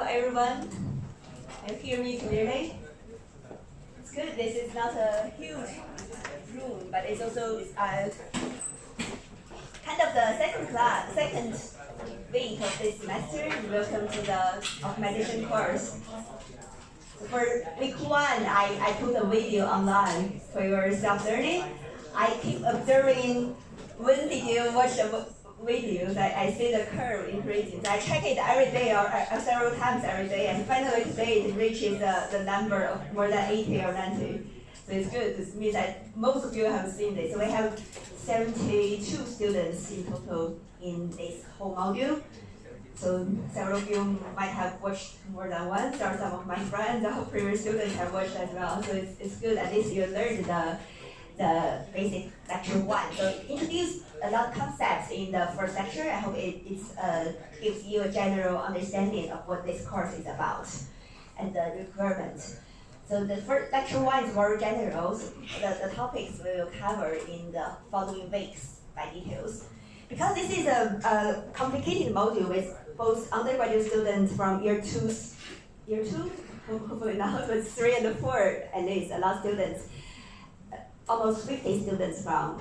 everyone. Can you hear me clearly? It's good. This is not a huge room, but it's also kind of the second week of this semester. Welcome to the optimization course. For week 1, I put a video online for your self-learning. I keep observing when did you watch the videos. I see the curve increasing. So I check it every day or several times every day, and finally today it reaches the number of more than 80 or 90. So it's good. This means that most of you have seen this. So we have 72 students in total in this whole module. So several of you might have watched more than once, or some of my friends or previous students have watched as well. So it's good. At least you learned the basic lecture 1. So introduce a lot of concepts in the first lecture. I hope it gives you a general understanding of what this course is about and the requirements. So the first lecture 1 is very general. So the topics we will cover in the following weeks by details. Because this is a complicated module with both undergraduate students from year 2, hopefully now, but 3 and 4 at least, a lot of students. Almost 50 students from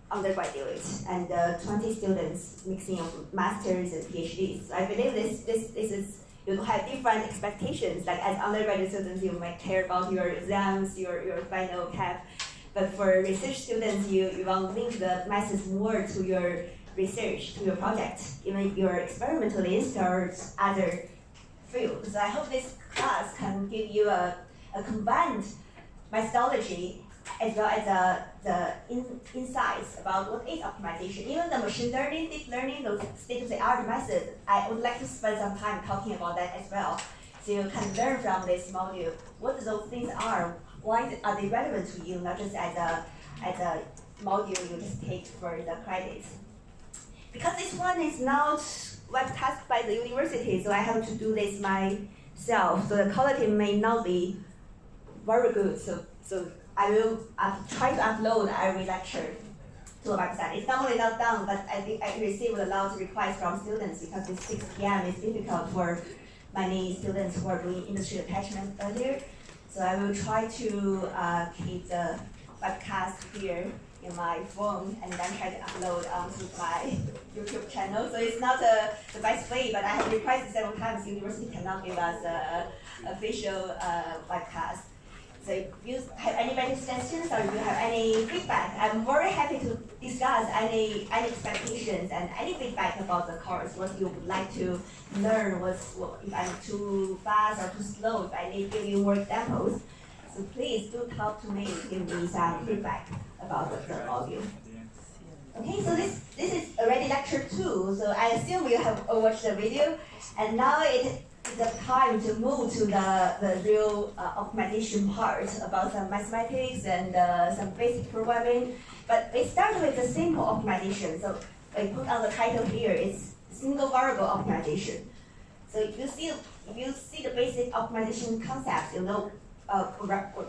undergraduates and 20 students mixing of masters and PhDs. So I believe this is, you have different expectations. Like as undergraduate students, you might care about your exams, your final cap. But for research students, you want to link the methods more to your research, to your project, even if you're experimentalist or other fields. So I hope this class can give you a combined methodology as well as the insights about what is optimization. Even the machine learning, deep learning, those state-of-the-art methods, I would like to spend some time talking about that as well. So you can learn from this module what those things are, why are they relevant to you, not just as a module you just take for the credits. Because this one is not web tasked by the university, so I have to do this myself. So the quality may not be very good. So I will try to upload every lecture to a website. It's normally not done, but I think I received a lot of requests from students because it's 6 p.m. It's difficult for many students who are doing industry attachment earlier. So I will try to keep the webcast here in my phone and then try to upload onto my YouTube channel. So it's not the best way, but I have requested several times. University cannot give us an official webcast. So if you have any suggestions or if you have any feedback, I'm very happy to discuss any expectations and any feedback about the course, what you would like to learn, if I'm too fast or too slow, if I need to give you more examples. So please do talk to me, give me some feedback about the module. Okay, so this is already lecture 2, so I assume you have watched the video, and now it's the time to move to the real optimization part about some mathematics and some basic programming. But we start with the simple optimization. So I put on the title here, it's single variable optimization. So if you see the basic optimization concepts, you know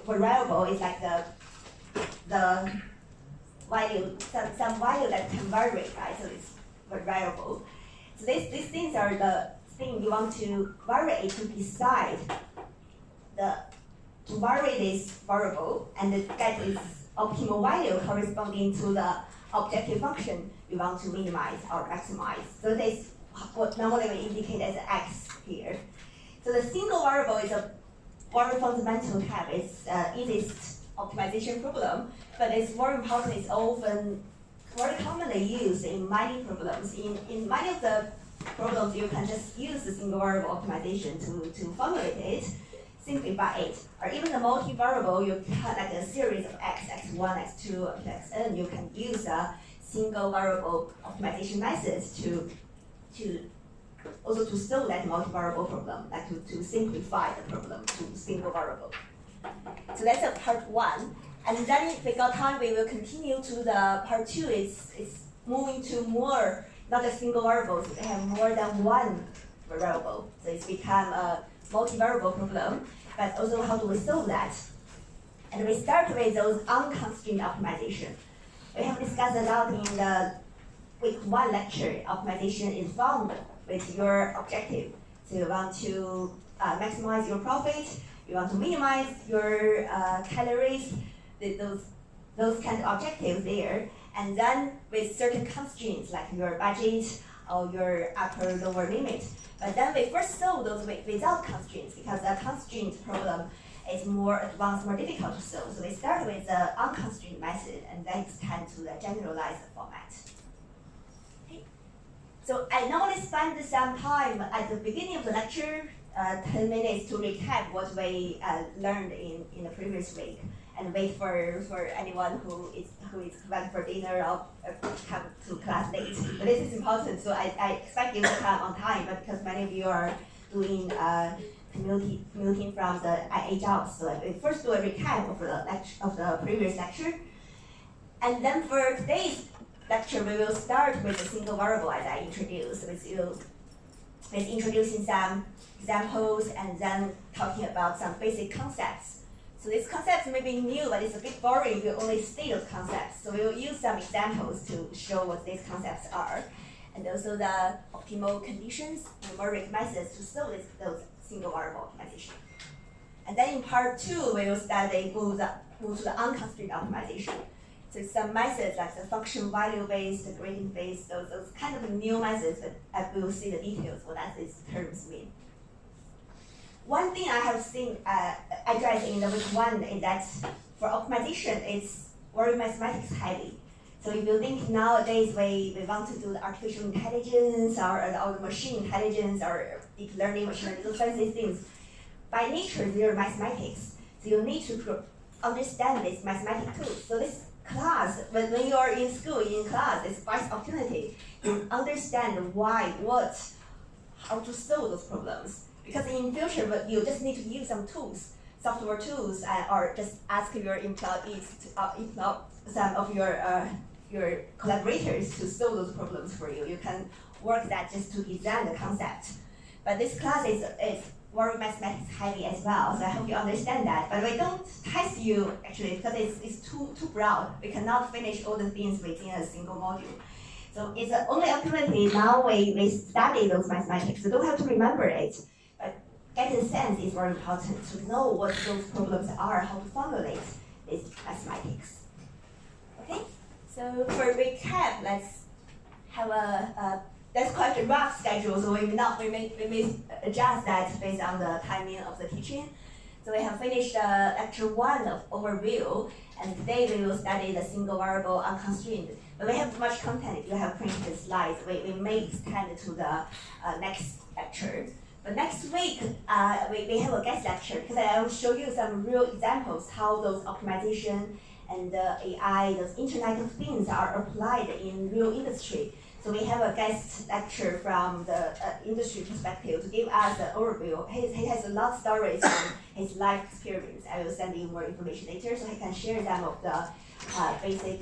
variable is like the value, some value that can vary, right? So it's variable. So these things are the thing you want to vary to decide to vary this variable and get this optimal value corresponding to the objective function you want to minimize or maximize. So this is what normally we indicate as x here. So the single variable is a very fundamental type. It's the easiest optimization problem, but it's very important. It's often very commonly used in many problems. In many of the problems, you can just use the single variable optimization to formulate it, simplify it. Or even the multi-variable, you have like a series of x, x1, x2, up to xn. You can use a single variable optimization methods to solve that multi-variable problem, like to simplify the problem to single variable. So that's a part 1. And then if we got time, we will continue to the part 2. It's moving to more, not just single variables, they have more than one variable. So it's become a multi-variable problem, but also how do we solve that? And we start with those unconstrained optimization. We have discussed a lot in the week 1 lecture, optimization is found with your objective. So you want to maximize your profit, you want to minimize your calories, those kind of objectives there. And then with certain constraints like your budget or your upper lower limit. But then we first solve those without constraints because the constraint problem is more advanced, more difficult to solve. So we start with the unconstrained method and then extend to the generalized format. Okay. So I normally spend some time at the beginning of the lecture, 10 minutes to recap what we learned in the previous week, and wait for anyone who is went for dinner or come to class late. But this is important, so I expect you to come on time, but because many of you are doing commuting from the IA jobs, so I first do a recap of the previous lecture. And then for today's lecture, we will start with a single variable as I introduced, with introducing some examples and then talking about some basic concepts. So these concepts may be new, but it's a bit boring if you only state those concepts. So we will use some examples to show what these concepts are, and also the optimal conditions and numeric methods to solve those single variable optimization. And then in part 2, we will move to the unconstrained optimization. So some methods like the function value-based, the gradient-based, those kind of new methods that we will see the details what that these terms mean. One thing I have seen addressed in the week 1 is that for optimization, it's very mathematics heavy. So if you think nowadays we want to do the artificial intelligence or the machine intelligence or deep learning, machine learning, those fancy things, by nature they're mathematics. So you need to understand these mathematical tools. So this class, when you are in school, in class, it's best opportunity to understand why, what, how to solve those problems. Because in future, you just need to use some tools, software tools, or just ask your employees, if not some of your collaborators to solve those problems for you. You can work that just to design the concept. But this class is very mathematics heavy as well, so I hope you understand that. But we don't test you actually because it's too broad. We cannot finish all the things within a single module. So it's the only opportunity now we study those mathematics. You don't have to remember it. Getting sense is very important to know what those problems are, how to formulate these mathematics. Okay, so for recap, let's have that's quite a rough schedule, so we may adjust that based on the timing of the teaching. So we have finished lecture 1 of overview, and today we will study the single variable unconstrained. But we have too much content. If you have printed slides, we may extend to the next lecture. But next week, we have a guest lecture because I will show you some real examples how those optimization and AI, those Internet of Things are applied in real industry. So we have a guest lecture from the industry perspective to give us an overview. He has a lot of stories from his life experience. I will send you more information later so he can share some of the basic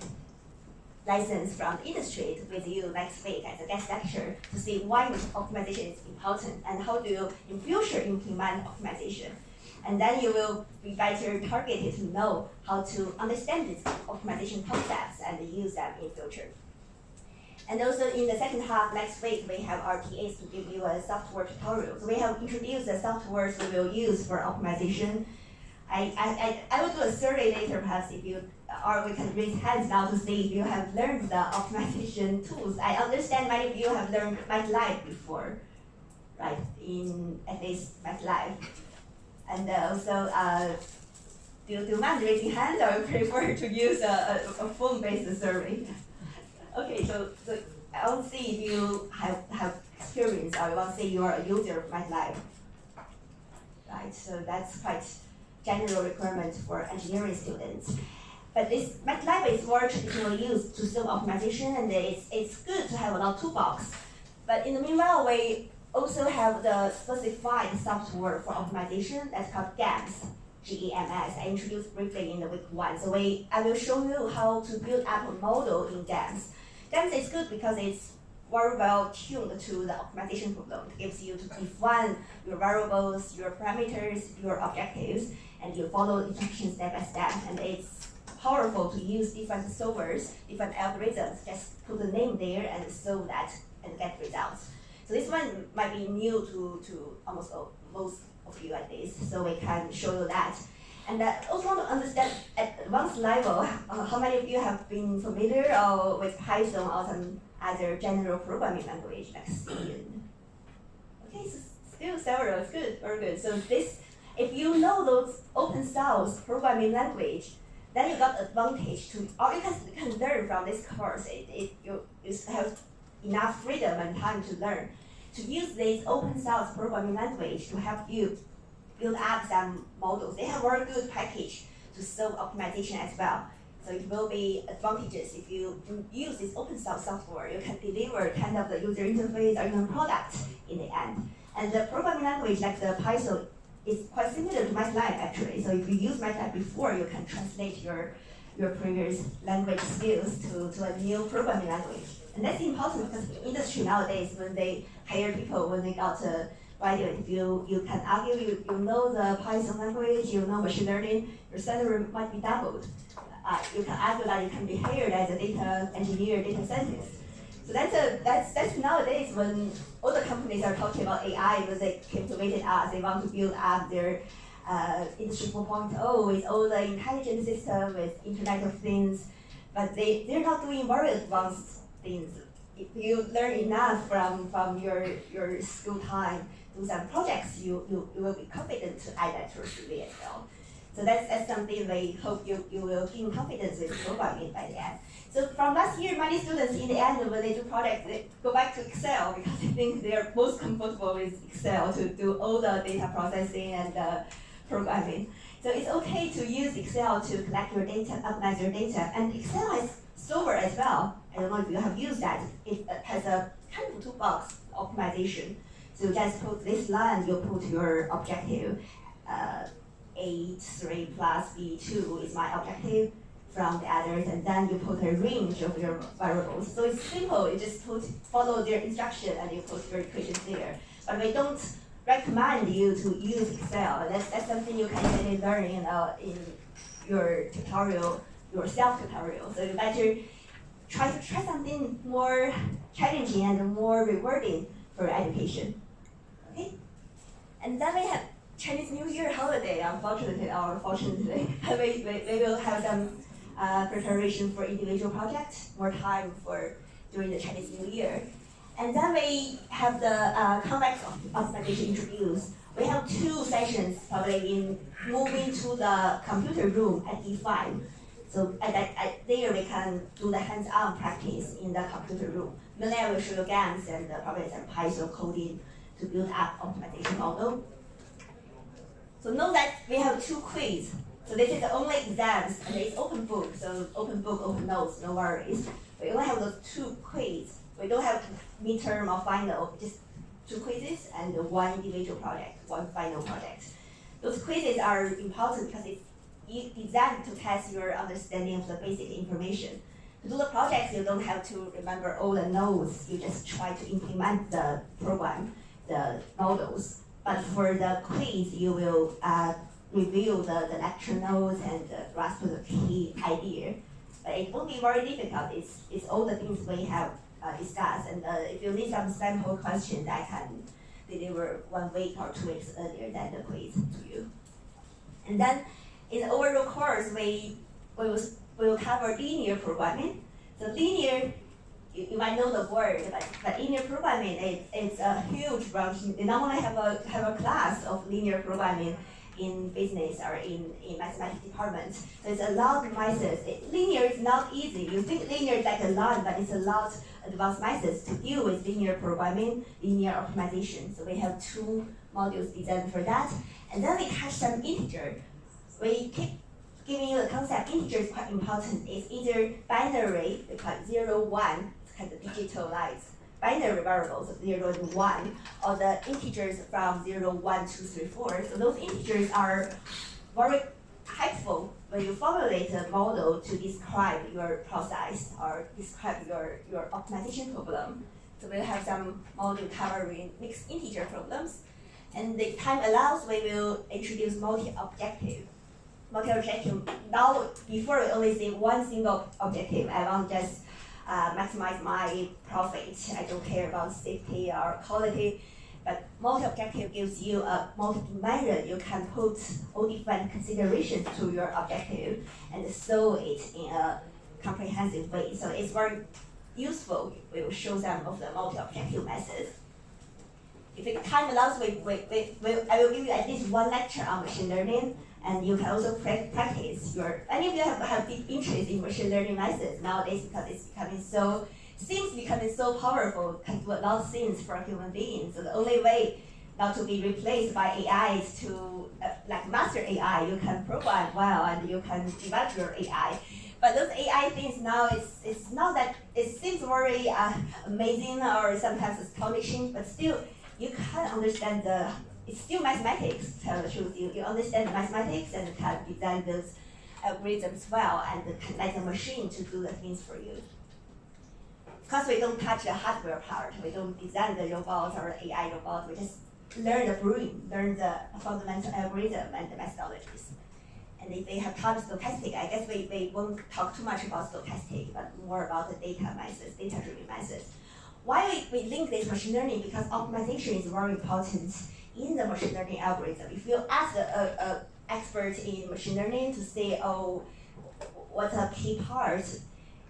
lessons from the industry with you next week as a guest lecture to see why optimization is important and how do you in future implement optimization. And then you will be better targeted to know how to understand these optimization concepts and use them in future. And also in the second half next week, we have our TAs to give you a software tutorial. So we have introduced the softwares we will use for optimization. I will do a survey later perhaps if you, or we can raise hands now to see if you have learned the optimization tools. I understand many of you have learned MATLAB before, right? At least MATLAB. And also, do you mind raising hands or you prefer to use a phone-based survey? Okay, so I want to see if you have experience or you want to say you are a user of MATLAB. Right, so that's quite general requirement for engineering students. But this MATLAB is more traditionally used to solve optimization, and it's good to have a lot of toolbox. But in the meanwhile, we also have the specified software for optimization that's called GAMS, G-E-M-S. I introduced briefly in the week 1. So I will show you how to build up a model in GAMS. GAMS is good because it's very well tuned to the optimization problem. It gives you to define your variables, your parameters, your objectives, and you follow the instructions step by step. And it's powerful to use different solvers, different algorithms. Just put the name there and solve that and get results. So this one might be new to almost most of you like this, so we can show you that. And I also want to understand at advanced level, how many of you have been familiar with Python or some other general programming language like CN? Okay, so still several, it's good, very good. So this, if you know those open source programming language, then you got advantage to, or you can learn from this course. You have enough freedom and time to learn, to use this open source programming language to help you build up some models. They have very good package to solve optimization as well. So it will be advantages if you use this open source software. You can deliver kind of the user interface or even product in the end. And the programming language like the Python is quite similar to MATLAB actually. So if you use MATLAB before, you can translate your previous language skills to a new programming language. And that's important because the industry nowadays, when they hire people, when they got a graduate, you can argue you know the Python language, you know machine learning, your salary might be doubled. You can argue that you can be hired as a data engineer, data scientist. So that's nowadays when all the companies are talking about AI, because they came to visit us, they want to build up their Industry 4.0 with all the intelligent system, with Internet of Things, but they're not doing very advanced things. If you learn enough from your school time, do some projects, you will be confident to add that to your CV as well. So that's something we hope you will gain confidence with programming by the end. So from last year, many students in the end, when they do projects, they go back to Excel because they think they're most comfortable with Excel to do all the data processing and programming. So it's okay to use Excel to collect your data, analyze your data, and Excel has solver as well. I don't know if you have used that. It has a kind of toolbox optimization. So just put this line, you put your objective. A3 plus B2 is my objective from the others, and then you put a range of your variables. So it's simple, you just follow their instruction and you put your equations there. But we don't recommend you to use Excel. That's something you can easily learn in your tutorial, your self-tutorial. So you better try something more challenging and more rewarding for education. Okay? And then we have Chinese New Year holiday, unfortunately or fortunately. we will have some preparation for individual projects, more time for during the Chinese New Year. And then we have the convex optimization introduced. We have 2 sessions probably in moving to the computer room at E5. So there we can do the hands-on practice in the computer room. Mainly I will show you games and probably some Python coding to build up optimization model. So know that we have 2 quizzes. So this is the only exams, and it's open book, so open book, open notes, no worries. We only have those 2 quizzes. We don't have midterm or final, just 2 quizzes and 1 individual project, 1 final project. Those quizzes are important because it's designed to test your understanding of the basic information. To do the projects, you don't have to remember all the nodes. You just try to implement the program, the models. But for the quiz, you will review the lecture notes and grasp the key idea. But it won't be very difficult. It's all the things we have discussed. And if you need some sample questions, I can deliver 1 week or 2 weeks earlier than the quiz to you. And then in the overall course, we will cover linear programming. So linear, you might know the word, but linear programming it's a huge branch. They normally have a class of linear programming in business or in mathematics department. So it's a lot of methods. Linear is not easy. You think linear is like a line, but it's a lot advanced methods to deal with linear programming, linear optimization. So we have 2 modules designed for that. And then we catch some integer. We keep giving you the concept. Integer is quite important. It's either binary, we call it 0, 1, it's kind of digitalized binary variables of 0 and 1, or the integers from 0, 1, 2, 3, 4. So those integers are very helpful when you formulate a model to describe your process or describe your optimization problem. So we'll have some module covering mixed integer problems. And the time allows, we will introduce multi-objective. Multi-objective, now before we only see 1 single objective, I want just maximize my profit. I don't care about safety or quality. But multi-objective gives you a multi-dimension. You can put all different considerations to your objective and solve it in a comprehensive way. So it's very useful. We will show some of the multi-objective methods. If the time allows, I will give you at least one lecture on machine learning, and you can also practice any of you have deep interest in machine learning methods nowadays because it's becoming so powerful, can do a lot of things for human beings. So the only way not to be replaced by AI is to like master AI. You can program well and you can develop your AI. But those AI things now, it's not that, it seems very amazing or sometimes astonishing, but still you can understand it's still mathematics, to tell the truth. You understand the mathematics and can design those algorithms well and can let the machine to do the things for you. Of course, we don't touch the hardware part. We don't design the robots or the AI robots. We just learn the brain, learn the fundamental algorithm and the methodologies. And if they have taught stochastic, I guess we won't talk too much about stochastic, but more about the data methods, data-driven methods. Why we link this machine learning? Because optimization is very important in the machine learning algorithm. If you ask an expert in machine learning to say, oh, what's a key part,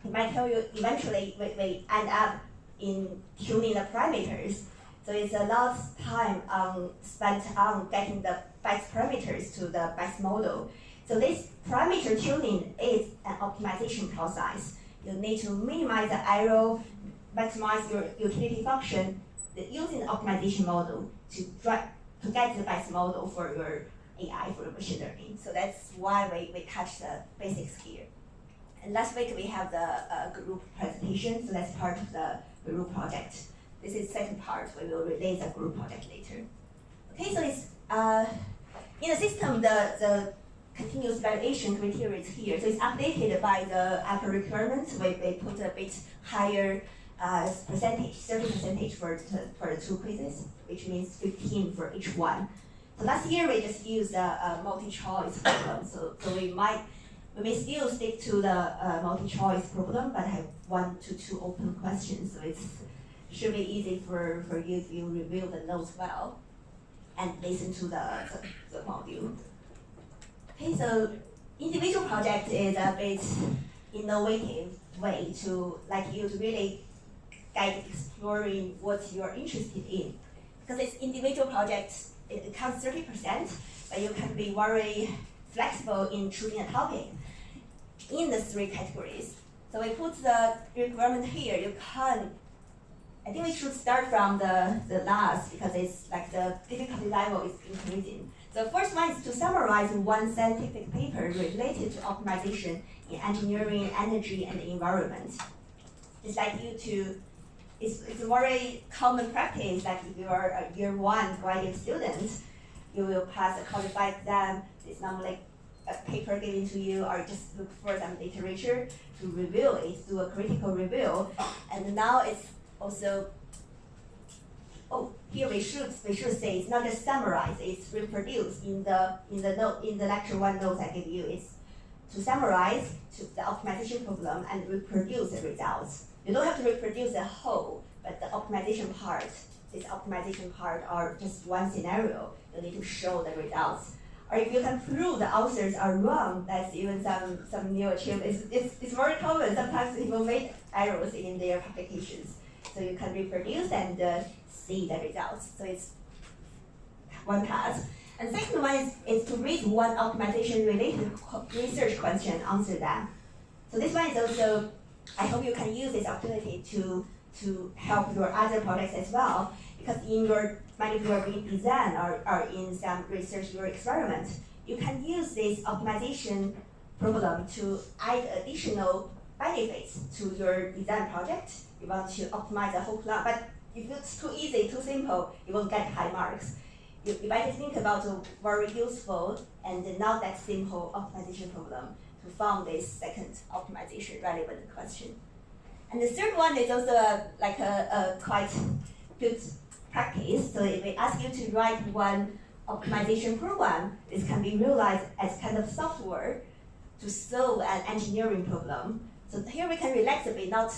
he might tell you eventually we end up in tuning the parameters. So it's a lot of time spent on getting the best parameters to the best model. So this parameter tuning is an optimization process. You need to minimize the error, maximize your utility function using the optimization model to get the best model for your AI, for your machine learning. So that's why we touch the basics here. And last week we have the group presentation, so that's part of the group project. This is the second part. We will release the group project later. Okay, so it's in the system the continuous evaluation criteria is here. So it's updated by the Apple requirements. We put a bit higher percentage, 30% for the two quizzes, which means 15 for each one. So last year we just used a multi-choice problem. So we may still stick to the multi-choice problem, but have 1 to 2 open questions. So it should be easy for you if you review the notes well and listen to the module. Okay, so individual project is a bit innovative way to you to really get exploring what you're interested in. Because it's individual projects, it counts 30%, but you can be very flexible in choosing a topic in the 3 categories. So we put the requirement here. You can, I think we should start from the last because it's like the difficulty level is increasing. So the first one is to summarize one scientific paper related to optimization in engineering, energy, and the environment. It's like it's a very common practice, like if you are a year 1 graduate student, you will pass a qualified exam. It's normally a paper given to you, or just look for some literature to review it, do a critical review. And now it's also, here we should say it's not just summarize, it's reproduce in the lecture 1 notes I give you. It's to summarize the optimization problem and reproduce the results. You don't have to reproduce the whole, but the optimization part, this optimization part, or just one scenario, you need to show the results. Or if you can prove the authors are wrong, that's even some new achievement. It's very common. Sometimes people make errors in their publications. So you can reproduce and see the results. So it's one task. And second one is to read one optimization related research question, answer them. So this one is also, I hope you can use this opportunity to help your other projects as well, because in your design or in some research or experiment, you can use this optimization problem to add additional benefits to your design project. You want to optimize the whole plan, but if it's too easy, too simple, you won't get high marks. You better think about a very useful and not that simple optimization problem to find this second optimization relevant question. And the third one is also a quite good practice. So if we ask you to write one optimization program, this can be realized as kind of software to solve an engineering problem. So here we can relax a bit, not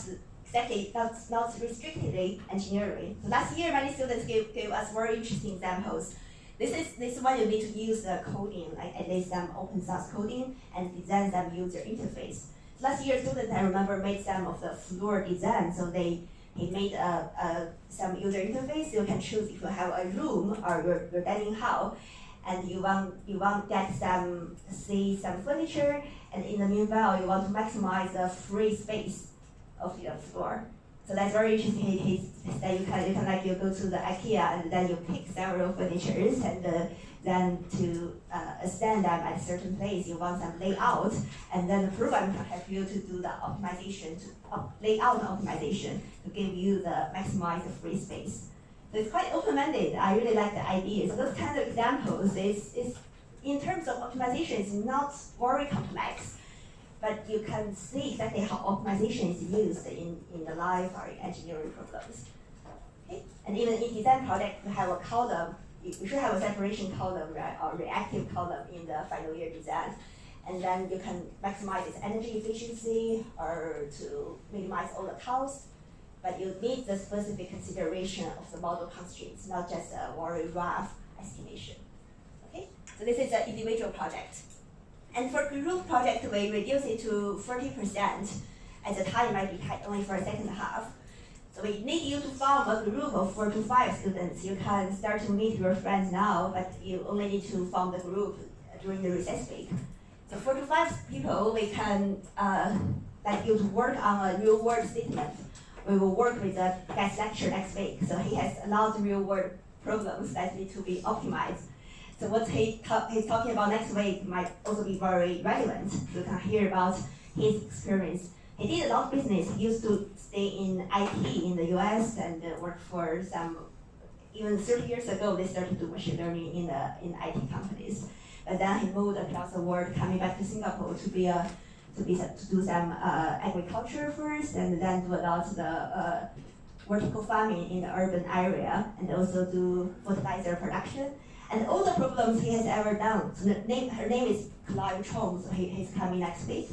exactly, not restrictedly engineering. So last year, many students gave us very interesting examples. This one you need to use the coding, like at least some open source coding, and design some user interface. So last year, students, I remember, made some of the floor design. So he made some user interface. You can choose if you have a room or your dining hall, and you want get some furniture, and in the meanwhile you want to maximize the free space of the floor. So that's very interesting. He that you can like you go to the IKEA and then you pick several furnitures and then to stand them at a certain place. You want some layout, and then the program can help you to do the optimization, layout optimization to give you the maximize the free space. So it's quite open-ended. I really like the idea. So those kind of examples is in terms of optimization, it's not very complex, but you can see exactly how optimization is used in the life or in engineering problems. Okay? And even in design project, you have a column. You should have a separation column, right, or reactive column in the final year design. And then you can maximize its energy efficiency or to minimize all the costs. But you need the specific consideration of the model constraints, not just a very rough estimation. Okay? So this is an individual project. And for group project, we reduce it to 40%, as the time might be tight only for a second half. So we need you to form a group of 4 to 5 students. You can start to meet your friends now, but you only need to form the group during the recess week. So 4 to 5 people, we can like you to work on a real world statement. We will work with the guest lecturer next week. So he has a lot of real world problems that need to be optimized. So what he's talking about next week might also be very relevant. You can hear about his experience. He did a lot of business. He used to stay in IT in the US and work for some, even 30 years ago, they started to do machine learning in IT companies. But then he moved across the world, coming back to Singapore to do some agriculture first, and then do a lot of the vertical farming in the urban area, and also do fertilizer production. And all the problems he has ever done. So her name is Clive Chong, so he's coming next week.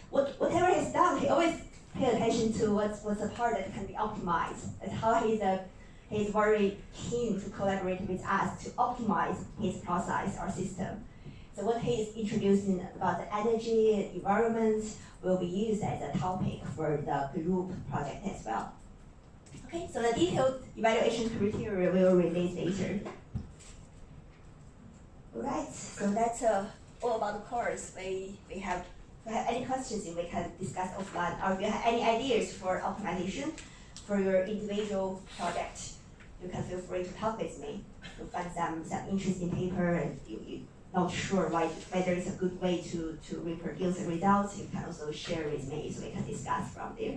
Whatever he's done, he always pay attention to what's the part that can be optimized, and how he's very keen to collaborate with us to optimize his process or system. So what he is introducing about the energy, environment, will be used as a topic for the group project as well. Okay, so the detailed evaluation criteria will release later. Alright, so that's all about the course. If you have any questions, we can discuss offline, or if you have any ideas for optimization for your individual project, you can feel free to talk with me to find some interesting paper, and you're not sure whether it's a good way to reproduce the results. You can also share with me so we can discuss from there.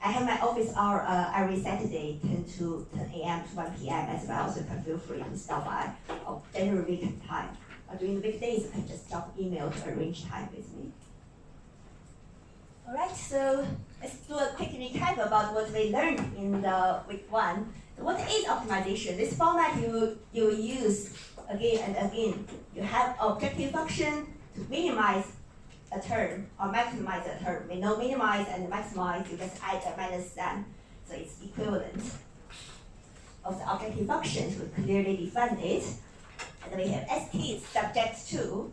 I have my office hour every Saturday, 10 a.m. to 1 p.m. as well, so you can feel free to stop by general weekend time. Or during the weekdays, you can just drop email to arrange time with me. All right, so let's do a quick recap about what we learned in the week 1. So what is optimization? This format you use again and again. You have objective function to minimize a term or maximize a term. We know minimize and maximize, you just add a minus sign. So it's equivalent of the objective functions. We clearly define it. And then we have ST is subject to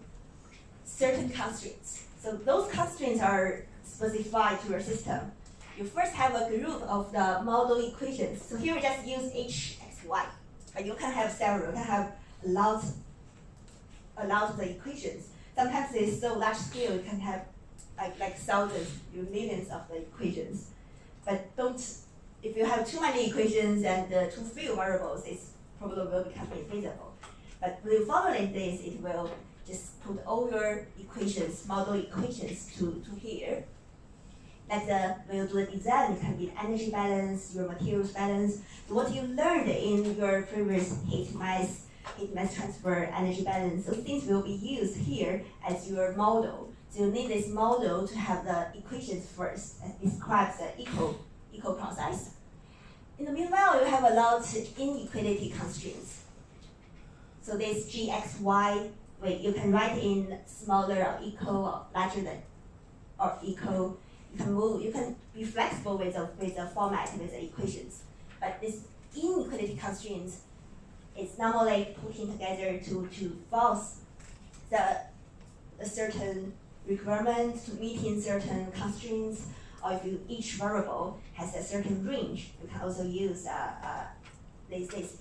certain constraints. So those constraints are specified to your system. You first have a group of the model equations. So here we just use H, X, Y. But you can have several. You can have a lot of the equations. Sometimes it's so large scale, you can have like thousands, millions of the equations. But if you have too many equations and too few variables, it probably will become infeasible. But when you formulate this, it will just put all your equations, model equations to here. Like when you do the design, it can be energy balance, your materials balance. So what you learned in your previous heat mass transfer, energy balance, those things will be used here as your model. So you need this model to have the equations first that describes the equal process. In the meanwhile, you have a lot of inequality constraints. So this G, X, Y, you can write in smaller or equal or larger than or equal. You can move, you can be flexible with the format, with the equations. But this inequality constraints is normally putting together to force the certain requirements to meeting certain constraints, or if each variable has a certain range, you can also use this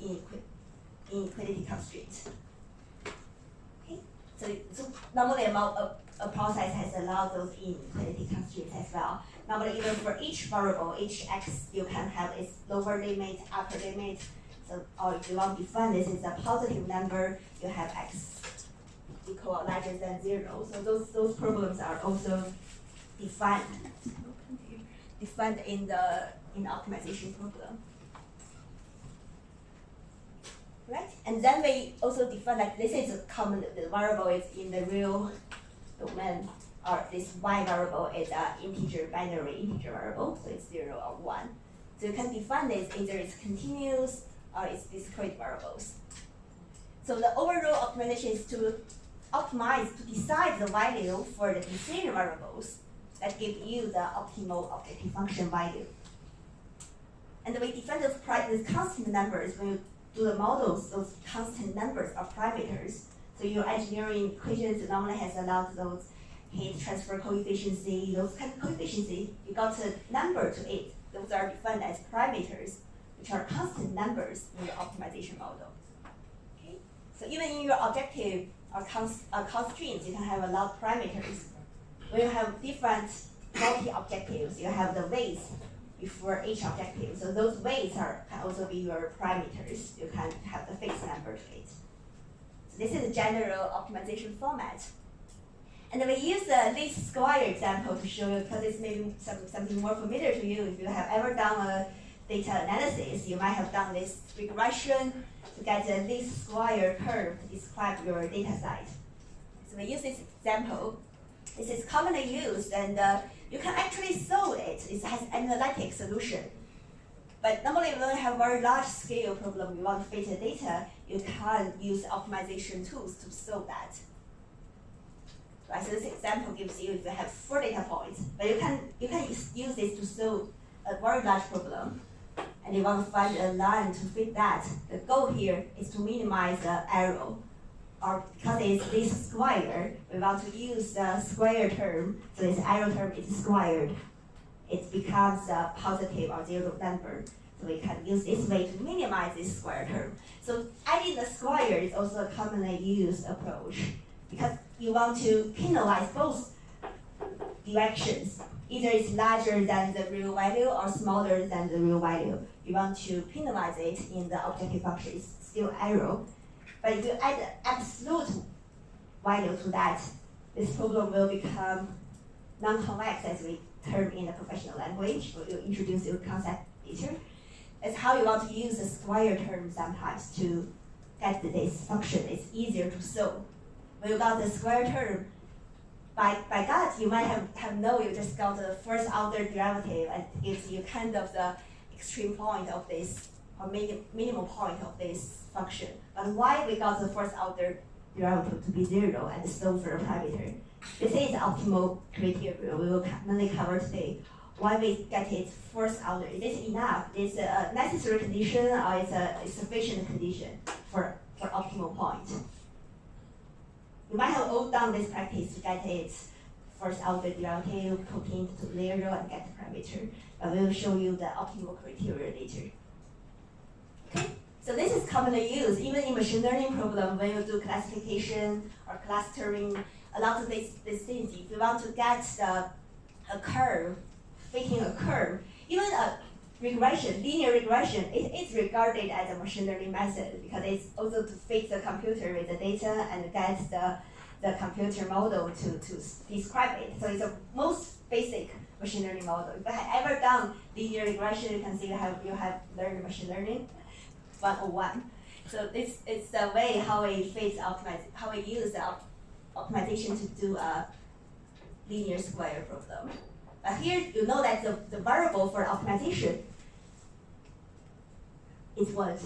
inequality constraint. Okay, so normally a process has a lot of those inequality constraints as well. Normally, even for each variable, each x, you can have its lower limit, upper limit. So, or if you want to define this as a positive number, you have x equal or larger than 0. So those problems are also defined in the optimization problem. Right? And then we also define that this is a common, the variable is in the real domain, or this y variable is an integer, binary integer variable, so it's 0 or 1. So you can define this either it's continuous or it's discrete variables. So the overall optimization is to optimize, to decide the value for the decision variables that give you the optimal objective function value. And we define those constant numbers when you do the models, those constant numbers are parameters. So your engineering equations normally has a lot of those heat transfer coefficients, those kind of coefficients, you got a number to it. Those are defined as parameters, which are constant numbers in your optimization model. Okay? So even in your objective or constraints, you can have a lot of parameters. When you have different multi-objectives, you have the weights for each objective. So those weights can also be your parameters. You can have the fixed number to it. So this is a general optimization format. And we use the least square example to show you, because it's maybe something more familiar to you. If you have ever done a data analysis, you might have done this regression to get the least square curve to describe your data set. So we use this example. This is commonly used, and you can actually solve it. It has an analytic solution. But normally when you have very large scale problem, you want to fit the data, you can use optimization tools to solve that. Right, so this example gives you, if you have 4 data points, but you can use this to solve a very large problem, and you want to find a line to fit that. The goal here is to minimize the error, or because it's this square, we want to use the square term, so this error term is squared. It becomes a positive or 0 number. So we can use this way to minimize this square term. So adding the square is also a commonly used approach, because you want to penalize both directions. Either it's larger than the real value or smaller than the real value. You want to penalize it in the objective function. It's still error. But if you add absolute value to that, this problem will become non-convex, as we term in the professional language. We'll introduce your concept later. That's how you want to use the square term sometimes to get this function. It's easier to solve. When you got the square term, by gut, you might have known you just got the first order derivative, and it gives you kind of the extreme point of this, or minimal point of this function. But why we got the first order derivative to be 0 and solve for a parameter? This is the optimal criteria we will mainly cover today. Why we get it first order? Is this enough? Is it a necessary condition, or is a sufficient condition for optimal point? You might have all done this practice to get it first order derivative, put into 0 and get the parameter. But we will show you the optimal criteria later. Okay, so this is commonly used even in machine learning problem when you do classification or clustering. A lot of these things, if you want to get a curve, fitting a curve, even a regression, linear regression, it is regarded as a machine learning method, because it's also to fit the computer with the data and get the computer model to describe it. So it's the most basic machine learning model. If you have ever done linear regression, you can see you have learned machine learning 101. So this is the way how we use the optimization to do a linear square problem. But here you know that the variable for optimization is what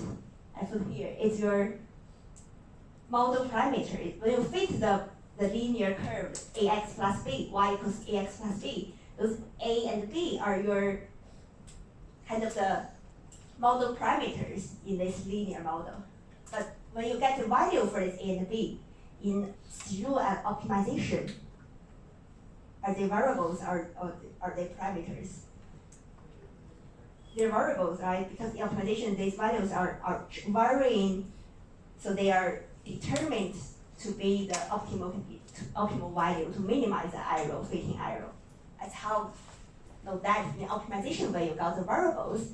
I put here. It's your model parameter. When you fit the linear curve ax plus b, y equals ax plus b, Those A and B are your kind of the model parameters in this linear model. But when you get the value for this A and B in through an optimization, are they variables or are they parameters? They're variables, right? Because in optimization, these values are varying, so they are determined to be the optimal value to minimize the error, fitting error. That's how, that in optimization way you got the variables,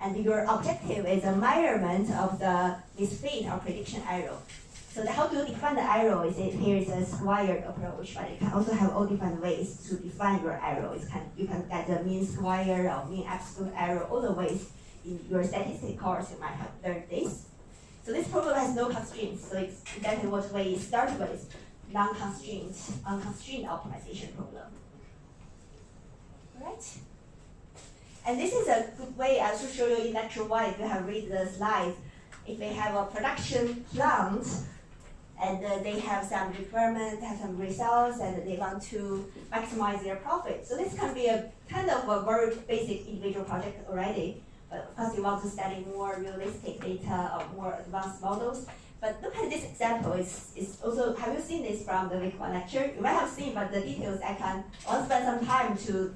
and your objective is a measurement of the misfit or prediction error. So how do you define the error? Here is a squared approach, but you can also have all different ways to define your error. You can get the mean square or mean absolute error, all the ways in your statistics course you might have learned this. So this problem has no constraints, so it's exactly what we start with, non-constrained, unconstrained optimization problem. Right? And this is a good way to show you in lecture 1, if you have read the slides. If they have a production plant, and they have some requirements, have some results, and they want to maximize their profit. So this can be a kind of a very basic individual project already, but of course you want to study more realistic data or more advanced models. But look at this example, it's also, have you seen this from the WEEK2 lecture? You might have seen, but the details I want to spend some time to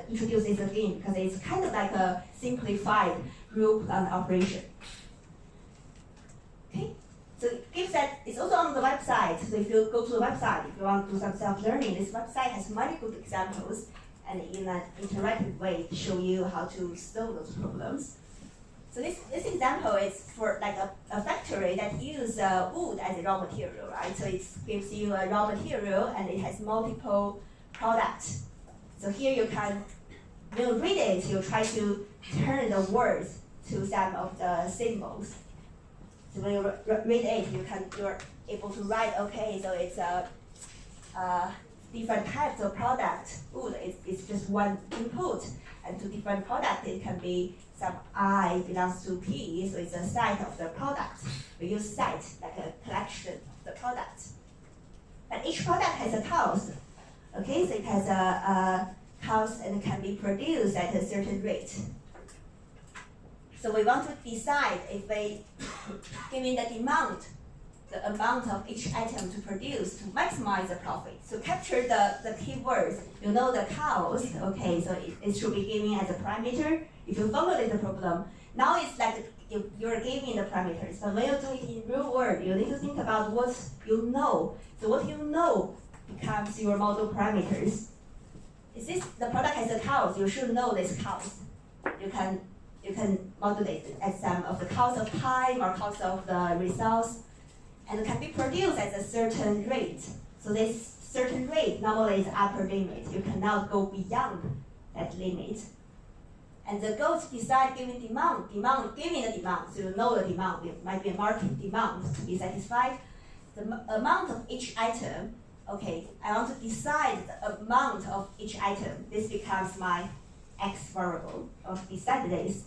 introduce this again, because it's kind of like a simplified group plan operation. Okay? So it gives that, it's also on the website. So if you go to the website, if you want to do some self-learning, this website has many good examples and in an interactive way to show you how to solve those problems. So this example is for like a factory that uses wood as a raw material, right? So it gives you a raw material and it has multiple products. So here you can, when you read it, you try to turn the words to some of the symbols. So when you read it, you're able to write, okay, so it's different types of product. Wood is just one input, and to different product, it can be some I belongs to P, so it's a set of the product. We use set like a collection of the product. But each product has a cost. Okay, so it has a cost and can be produced at a certain rate. So we want to decide if we, given the demand, the amount of each item to produce to maximize the profit. So capture the keywords, you know the cost, okay, so it should be given as a parameter. If you formulate the problem, now it's like you're giving the parameters. But when you do it in real world, you need to think about what you know. So what you know becomes your model parameters. Is this, the product has a cost, you should know this cost. You can modulate it as some of the cost of time or cost of the results, and it can be produced at a certain rate. So this certain rate normally is upper limit. You cannot go beyond that limit. And the goal is to decide given demand, given the demand, so you know the demand, it might be a market demand to be satisfied. The amount of each item, okay, I want to decide the amount of each item. This becomes my X variable. I want to decide this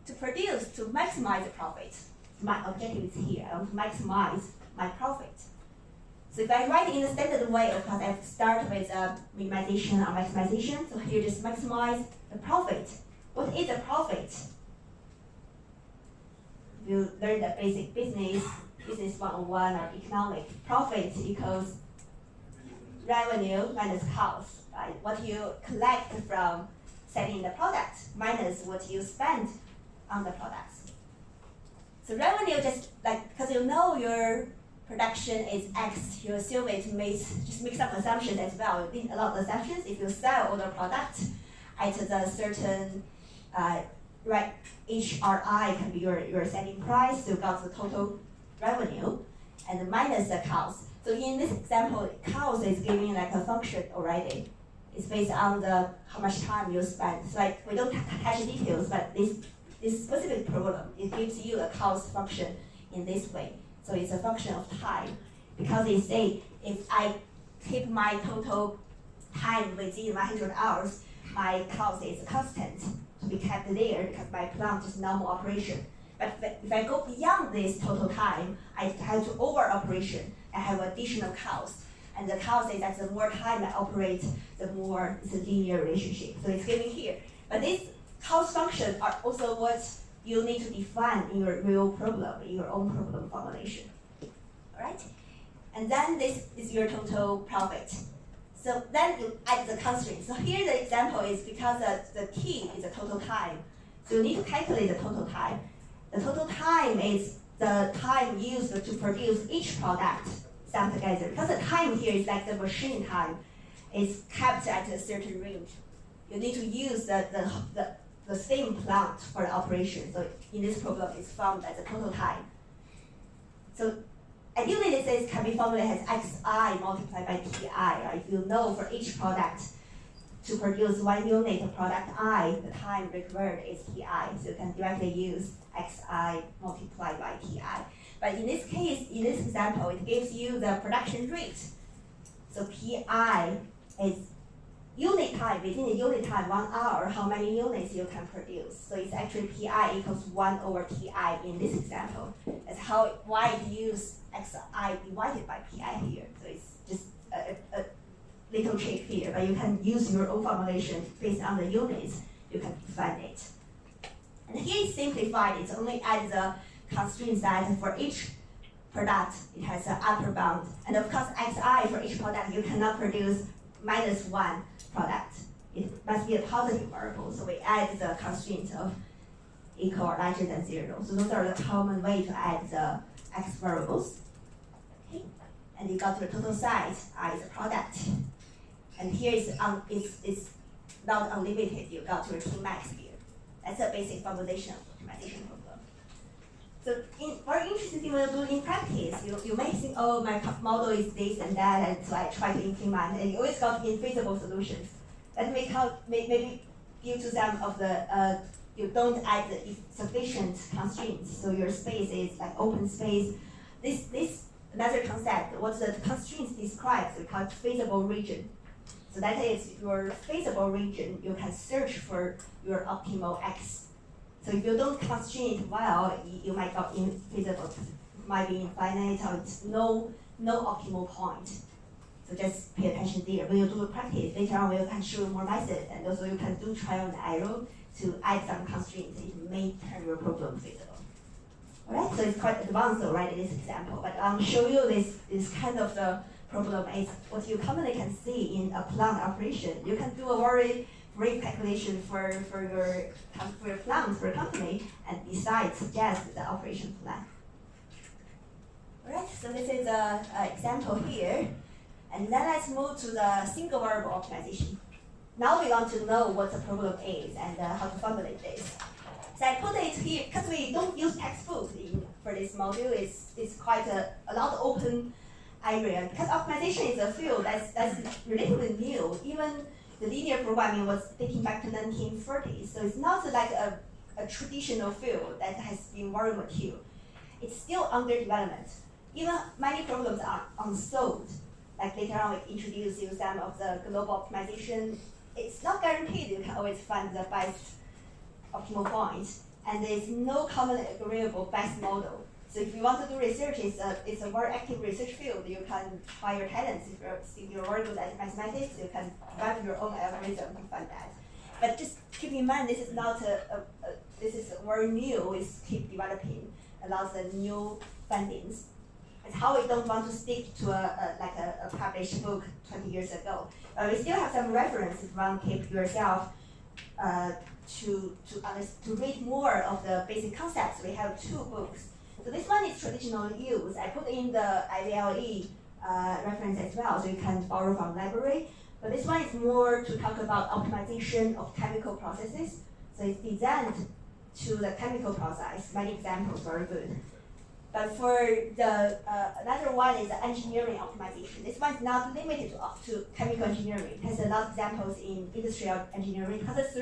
to produce, to maximize the profit. My objective is here, I want to maximize my profit. So if I write in the standard way, of course, I start with minimization or maximization. So here just maximize the profit. What is a profit? You learn the basic business 101 or economic. Profit equals revenue minus cost, right? What you collect from selling the product minus what you spend on the products. So revenue just like, because you know your production is X, you assume it just make some assumptions as well. You need a lot of assumptions. If you sell all the products at a certain, right, HRI can be your selling price, so you got the total revenue, and minus the cost. So in this example, cost is giving like a function already. It's based on how much time you spend. So like we don't touch details, but this specific problem, it gives you a cost function in this way. So it's a function of time, because they say if I keep my total time within 100 hours, my cost is constant to be kept there because my plant is normal operation. But if I go beyond this total time, I have to over operation. I have additional cost. And the cow says that the more time I operate, the more it's a linear relationship. So it's given here. But these cost functions are also what you need to define in your real problem, in your own problem formulation. All right? And then this is your total profit. So then you add the constraint. So here the example is because the T is the total time. So you need to calculate the total time. The total time is the time used to produce each product sum together. Because the time here is like the machine time. It's kept at a certain range. You need to use the same plant for the operation. So in this problem, it's found as the total time. So ideally, this can be formulated as xi multiplied by pi. Right? If you know for each product to produce 1 unit of product I, the time required is pi. So you can directly use xi multiplied by pi. But in this case, in this example, it gives you the production rate. So pi is unit time, within the unit time, 1 hour, how many units you can produce. So it's actually pi equals 1 over ti in this example. That's why it use xi divided by pi here. So it's just a little trick here, but you can use your own formulation based on the units, you can define it. And here it's simplified, it's only add the constraints that for each product, it has an upper bound. And of course, xi for each product, you cannot produce -1 product. It must be a positive variable, so we add the constraint of equal or larger than 0. So those are the common way to add the x variables. Okay, and you got your total size, I is a product. And here it's not unlimited, you got your T max here. That's a basic formulation of optimization problem. So very interesting thing when you do in practice, you may think, oh, my model is this and that, and so I try to implement, and you always got infeasible solutions. That may maybe due to some of the, you don't add the sufficient constraints, so your space is like open space. This another concept, what the constraints describes, we call it feasible region. So that is your feasible region, you can search for your optimal X. So if you don't constrain it well, you might got infeasible, might be infinite, or it's no optimal point. So just pay attention there. When you do practice, later on we can show more methods, and also you can do trial and error to add some constraints. It may turn your problem feasible. Alright, so it's quite advanced already, this example, but I'll show you this kind of the problem is what you commonly can see in a plant operation. You can do a very brief calculation for your plant, for a company, and decide, suggest the operation plan. Alright, so this is an example here. And then let's move to the single variable optimization. Now we want to know what the problem is and how to formulate this. So I put it here, because we don't use textbooks for this module, it's quite a lot of open area. Because optimization is a field that's relatively new. Even the linear programming was dating back to 1930s, so it's not like a traditional field that has been very mature. It's still under development. Even many problems are unsolved. Like later on, we introduce you some of the global optimization. It's not guaranteed you can always find the best optimal point, and there's no commonly agreeable best model. So if you want to do research, it's a very active research field. You can try your talents. If you're very good at mathematics, you can develop your own algorithm to find that. But just keep in mind, this is not this is very new. It's keep developing a lot of new fundings. It's how we don't want to stick to a published book 20 years ago. We still have some reference if you want to keep yourself to read more of the basic concepts. We have 2 books. So this one is traditionally used. I put in the IVLE reference as well, so you can borrow from library. But this one is more to talk about optimization of chemical processes. So it's designed to the chemical process. Many examples, very good. But for the another one is the engineering optimization. This one is not limited to chemical engineering. It has a lot of examples in industrial engineering because it's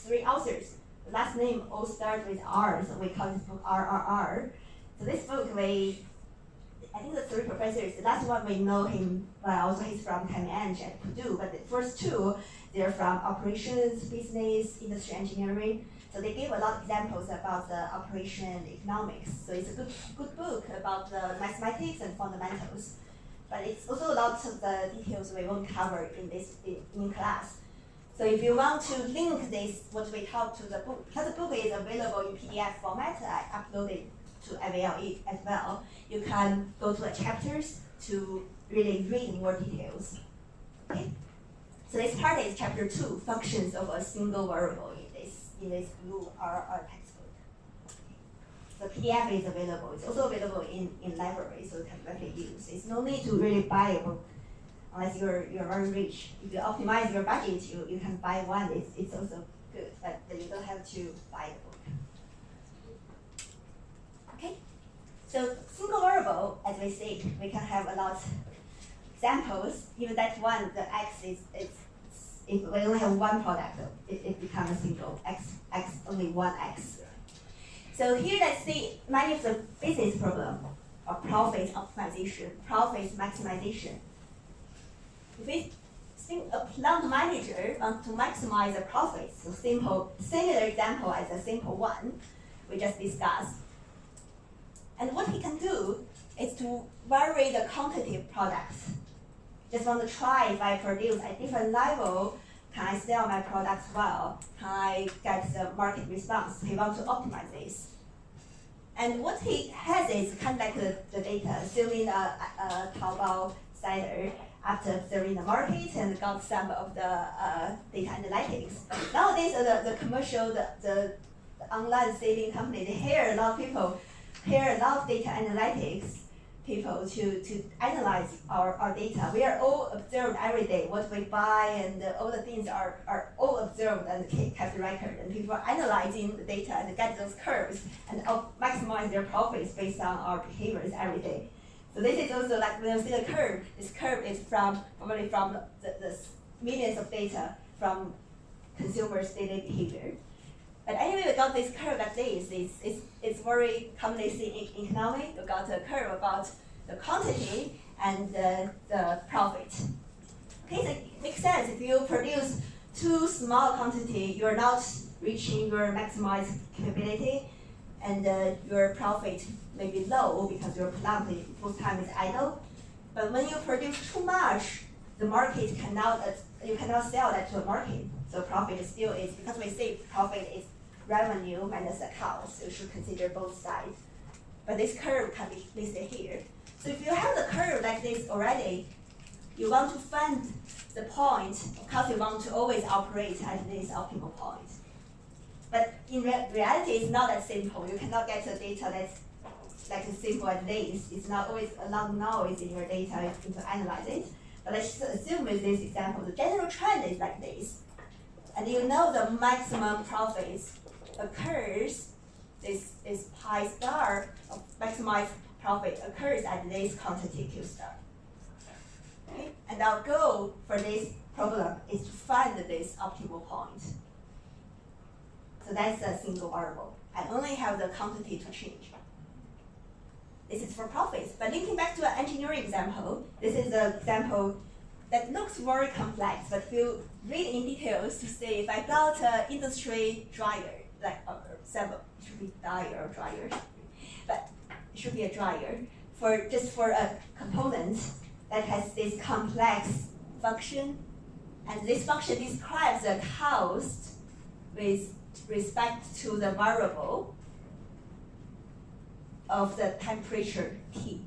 3 authors. The last name all start with R, so we call this book RRR. So this book, I think the 3 professors, the last one we know him well, also he's from Cambridge at Purdue, but the first 2, they're from operations, business, industry engineering. So they gave a lot of examples about the operation economics. So it's a good book about the mathematics and fundamentals. but it's also lots of the details we won't cover in this in class. So if you want to link this, what we taught to the book, because the book is available in PDF format, I uploaded to AVLE as well. You can go to the chapters to really read more details. Okay. So this part is chapter 2, functions of a single variable in this blue R textbook. The PDF is available. It's also available in library, so you can directly use. It's no need to really buy a book unless you're very rich. If you optimize your budget, you can buy one. It's also good, but you don't have to buy the book. Okay. So single variable, as we said, we can have a lot of examples. Even that one, the x is if we only have one product, it becomes a single x only one x. So here let's see many of the business problem of profit optimization, profit maximization. If we think a plant manager wants to maximize the profit, so similar example as a simple one we just discussed. And what he can do is to vary the quantity of products. Just want to try if I produce at different level, can I sell my products well? Can I get the market response? He wants to optimize this. And what he has is kind of like the data, assuming a Taobao seller after observing the market and got some of the data analytics. Nowadays, the commercial, the online selling company, they hire a lot of people, hire a lot of data analytics people to analyze our data. We are all observed every day, what we buy and all the things are all observed and kept record. And people are analyzing the data and get those curves and maximize their profits based on our behaviors every day. So this is also like when you see the curve, this curve is probably from the millions of data from consumers' daily behavior. But anyway, we got this curve like this. It's very commonly seen in economics. We got a curve about the quantity and the profit. Okay, so it makes sense. If you produce too small quantity, you're not reaching your maximized capability, and your profit may be low because your plant most time is idle. But when you produce too much, the market you cannot sell that to a market. So profit still is, because we say profit is revenue minus the cost, so you should consider both sides. But this curve can be listed here. So if you have the curve like this already, you want to find the point, of course you want to always operate at this optimal point. But in reality, it's not that simple. You cannot get the data that's like as simple as this. It's not always a lot of noise in your data to analyze it. But let's assume with this example, the general trend is like this. And you know the maximum profits occurs, this is pi star of maximized profit occurs at this quantity Q star. Okay? And our goal for this problem is to find this optimal point. So that's a single variable. I only have the quantity to change. This is for profits. But linking back to an engineering example, this is an example that looks very complex, but if you read in details to see if I got an industry dryer, like several, it should be dryer or dryer, but it should be a dryer just for a component that has this complex function, and this function describes the cost with respect to the variable of the temperature T.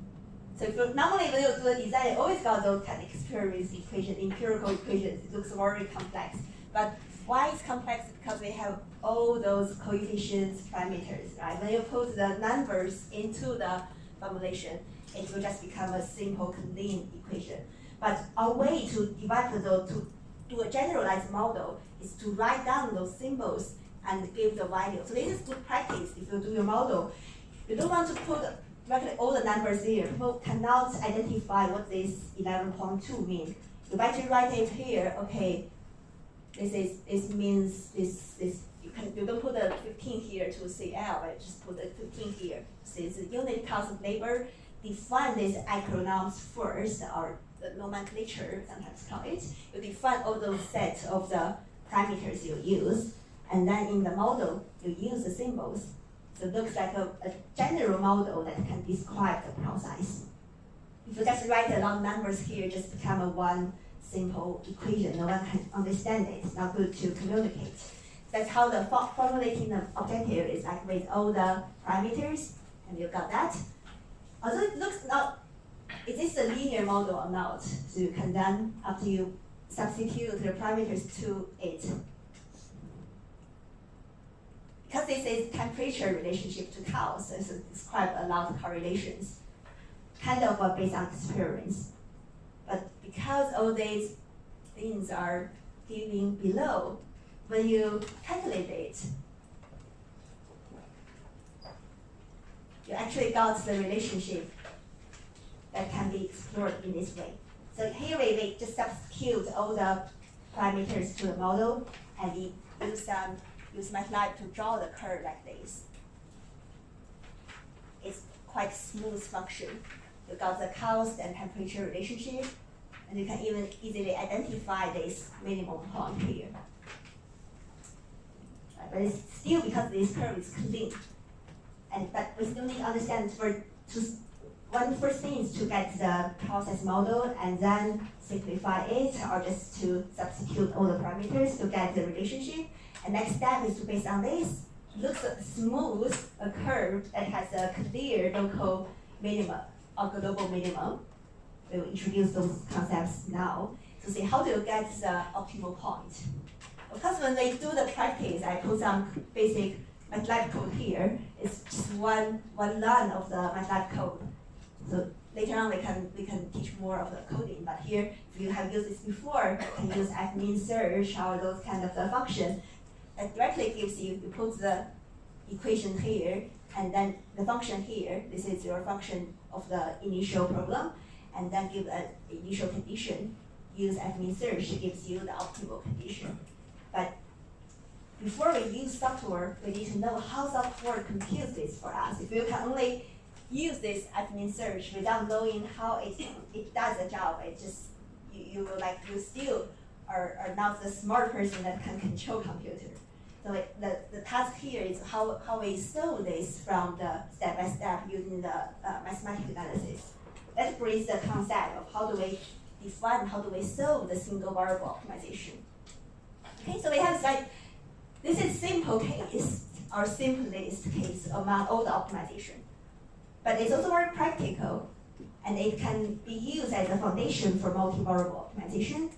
So if normally when you do the design, you always got those kind of experience equations, empirical equations. It looks very complex. But why it's complex? Because we have all those coefficients, parameters, right? When you put the numbers into the formulation, it will just become a simple, clean equation. But our way to develop those, to do a generalized model, is to write down those symbols and give the value. So this is good practice if you do your model. You don't want to put directly all the numbers there. People cannot identify what this 11.2 means. You better write it here. Okay, this means this. You don't put the 15 here to CL. Right? Just put the 15 here. So it's the unit cost of labor. Define these acronyms first, or the nomenclature sometimes call it. You define all those sets of the parameters you use, and then in the model you use the symbols. So it looks like a general model that can describe the process. if you just write a lot of numbers here, just become a one simple equation. No one can understand it. It's not good to communicate. That's how the formulating the objective is, like with all the parameters, and you got that. Although it looks not, is this a linear model or not? So you can then, after you substitute the parameters to it, because this is temperature relationship to cows, so it's describe a lot of correlations, kind of based on experience. But because all these things are given below, when you calculate it, you actually got the relationship that can be explored in this way. So here we just substitute all the parameters to the model, and we use MATLAB to draw the curve like this. It's quite smooth function. You got the cost and temperature relationship, and you can even easily identify this minimum point here. But it's still because this curve is clean. But we still need to understand one first thing is to get the process model and then simplify it, or just to substitute all the parameters to get the relationship. And next step is to, based on this, look smooth a curve that has a clear local minimum or global minimum. We will introduce those concepts now to see how do you get the optimal point. Of course, when we do the practice, I put some basic MATLAB code here. It's just one line of the MATLAB code. So later on, we can teach more of the coding. But here, if you have used this before, you can use fmin search or those kind of the function that directly gives you. You put the equation here, and then the function here. This is your function of the initial problem, and then give an initial condition. Use fmin search, it gives you the optimal condition. But before we use software, we need to know how software computes this for us. If you can only use this fmin search without knowing how it does the job, it just you still are not the smart person that can control computer. So the task here is how we solve this from the step by step using the mathematical analysis. That brings the concept of how do we define, how do we solve the single variable optimization. Okay, so we have like, this is simple case, or simplest case among all the optimization. But it's also very practical, and it can be used as a foundation for multivariable optimization.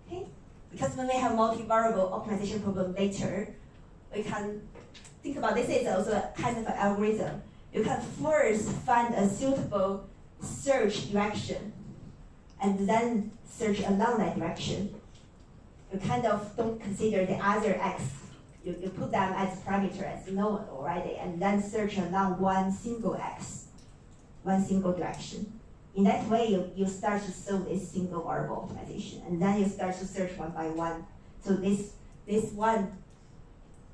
Okay? Because when we have multivariable optimization problem later, we can think about this is also a kind of an algorithm. You can first find a suitable search direction, and then search along that direction. You kind of don't consider the other x. You put them as parameter as known already, and then search along one single x, one single direction. In that way, you start to solve this single variable optimization, and then you start to search one by one. So this one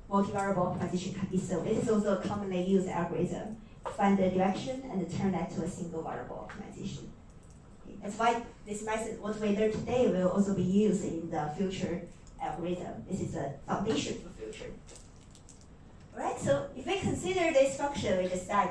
multivariable optimization can be solved. It is also a commonly used algorithm. Find the direction and turn that to a single variable optimization. Okay. That's why this method, what we learned today, will also be used in the future algorithm. This is a foundation for future. All right, so if we consider this function, we just said,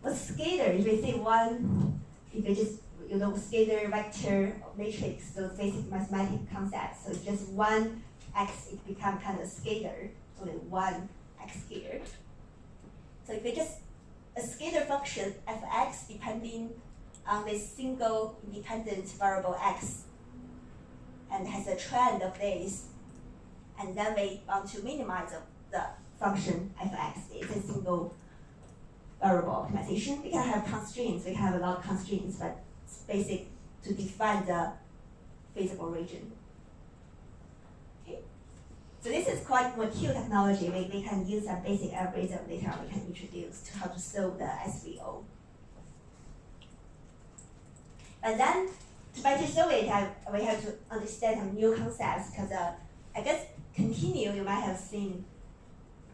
what's scalar? If we say one, if we just, scalar, vector, matrix, those basic mathematical concepts. So it's just one x, it becomes kind of scalar, only one x scalar. So if we just, a scalar function f(x) depending on this single independent variable x, and has a trend of this, and then we want to minimize the function f(x). It's a single variable optimization. We can have constraints, we can have a lot of constraints, but it's basic to define the feasible region. Okay. So this is quite mature technology. We can use a basic algorithm later on we can introduce to how to solve the SVO. But then, to better solve it, we have to understand some new concepts, because I guess continue, you might have seen,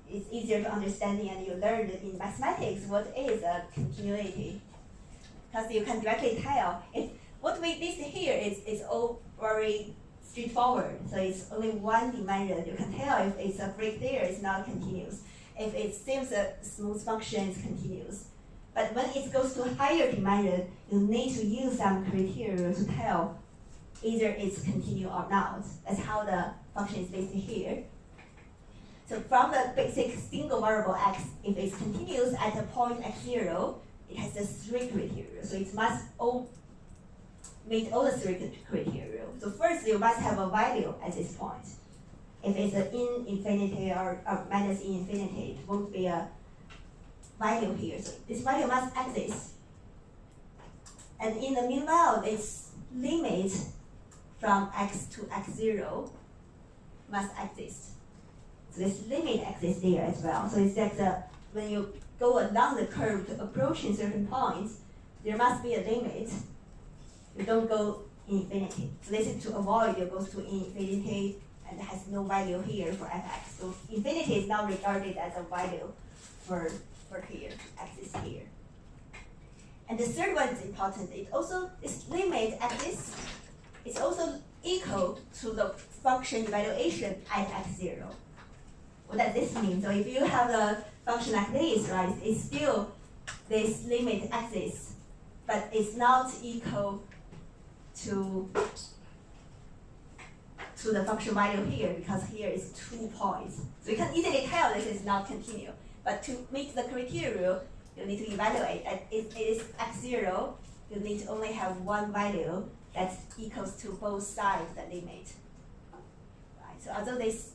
it's easier to understand, and you learned in mathematics what is a continuity. Because you can directly tell, what we list here is all very straightforward. So it's only one dimension. You can tell if it's a break there, it's not continuous. If it seems a smooth function, it's continuous. But when it goes to higher dimension, you need to use some criteria to tell either it's continuous or not. That's how the function is listed here. So from the basic single variable x, if it's continuous at a point x0, it has the 3 criteria. So it must meet all the 3 criteria. So first, you must have a value at this point. If it's in infinity or minus in infinity, it won't be a value here. So this value must exist. And in the meanwhile, its limit from x to x0 must exist. So this limit exists there as well. So it's like when you go along the curve to approaching certain points, there must be a limit. You don't go infinity. So this is to avoid you go to infinity and has no value here for fx. So infinity is now regarded as a value for here, x is here. And the third one is important. It also, this limit exists. It's also equal to the function evaluation at x0. What does this mean? So if you have a function like this, right, it's still this limit exists, but it's not equal to the function value here, because here is 2 points. So you can easily tell this is not continuous. But to meet the criteria, you need to evaluate. And if it is x0, you need to only have one value that equals to both sides of the limit. Right. So although this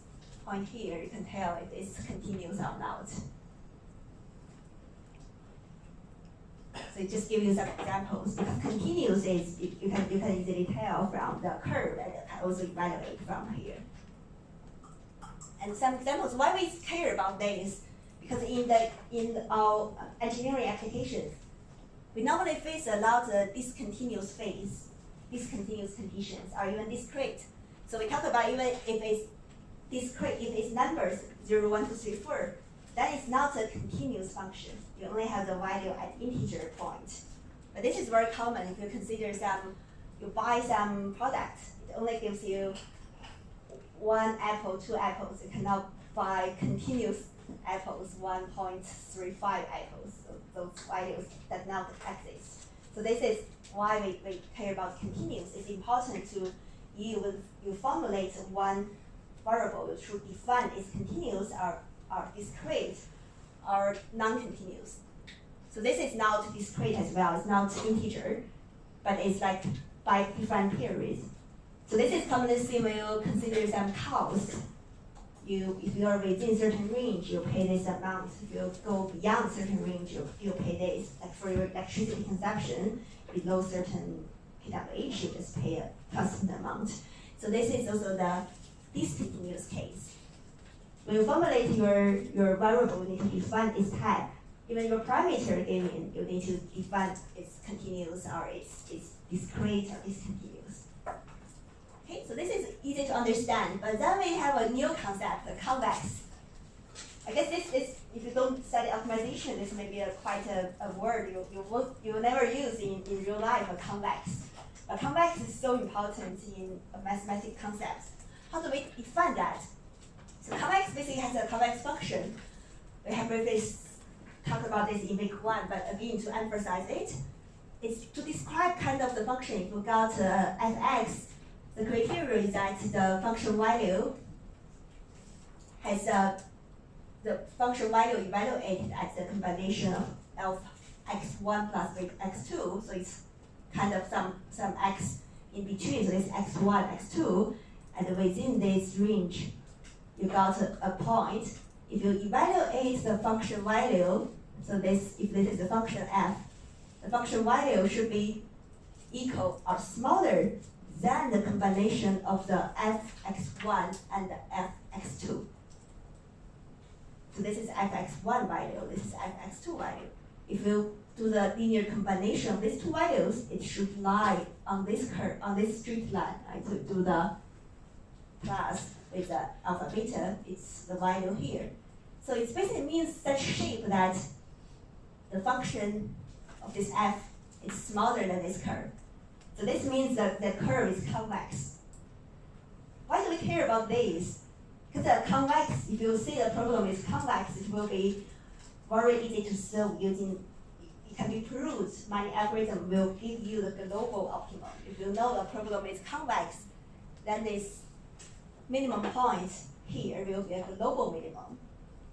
point here, you can tell if it's continuous or not. So it just give you some examples. Because continuous is you can easily tell from the curve, and you can also evaluate from here. And some examples why we care about this, because in our engineering applications, we normally face a lot of discontinuous phase, discontinuous conditions, or even discrete. So we talk about even if it's discrete, if it's numbers 0, 1, 2, 3, 4, that is not a continuous function. You only have the value at integer point. But this is very common if you consider you buy some product, it only gives you 1 apple, 2 apples. You cannot buy continuous apples, 1.35 apples. So those values does not exist. So this is why we care about continuous. It's important to you formulate one variable, you should define its continuous or discrete or non-continuous. So this is not discrete as well, it's not integer, but it's like by different periods. So this is commonly seen when you consider some cost. If you are within certain range, you pay this amount. If you go beyond certain range, you pay this. Like for your electricity consumption, below certain kWh, you just pay a constant amount. So this is also the discontinuous case. When you formulate your variable, you need to define its type. Even your parameter given, you need to define its continuous or its discrete or discontinuous. Okay, so this is easy to understand, but then we have a new concept, the convex. I guess this is, if you don't study optimization, this may be quite a word you will never use in real life, a convex. But convex is so important in mathematical concepts. How do we define that? So convex basically has a convex function. We have briefly talked about this in week 1, but again, to emphasize it, it's to describe kind of the function. If we got fx, the criteria is that the function value has the function value evaluated as the combination of x1 plus x2. So it's kind of some x in between. So it's x1, x2, and within this range, you got a point. If you evaluate the function value, so if this is the function f, the function value should be equal or smaller than the combination of the fx1 and the fx2. So this is fx1 value, this is fx2 value. If you do the linear combination of these two values, it should lie on this curve, on this straight line. Right? To do the plus with the alpha beta, it's the value here. So it basically means such shape that the function of this f is smaller than this curve. So this means that the curve is convex. Why do we care about this? Because the convex, if you see the problem is convex, it will be very easy to solve using it can be proved many algorithms will give you the global optimum. If you know the problem is convex, then this minimum point here will be a global minimum.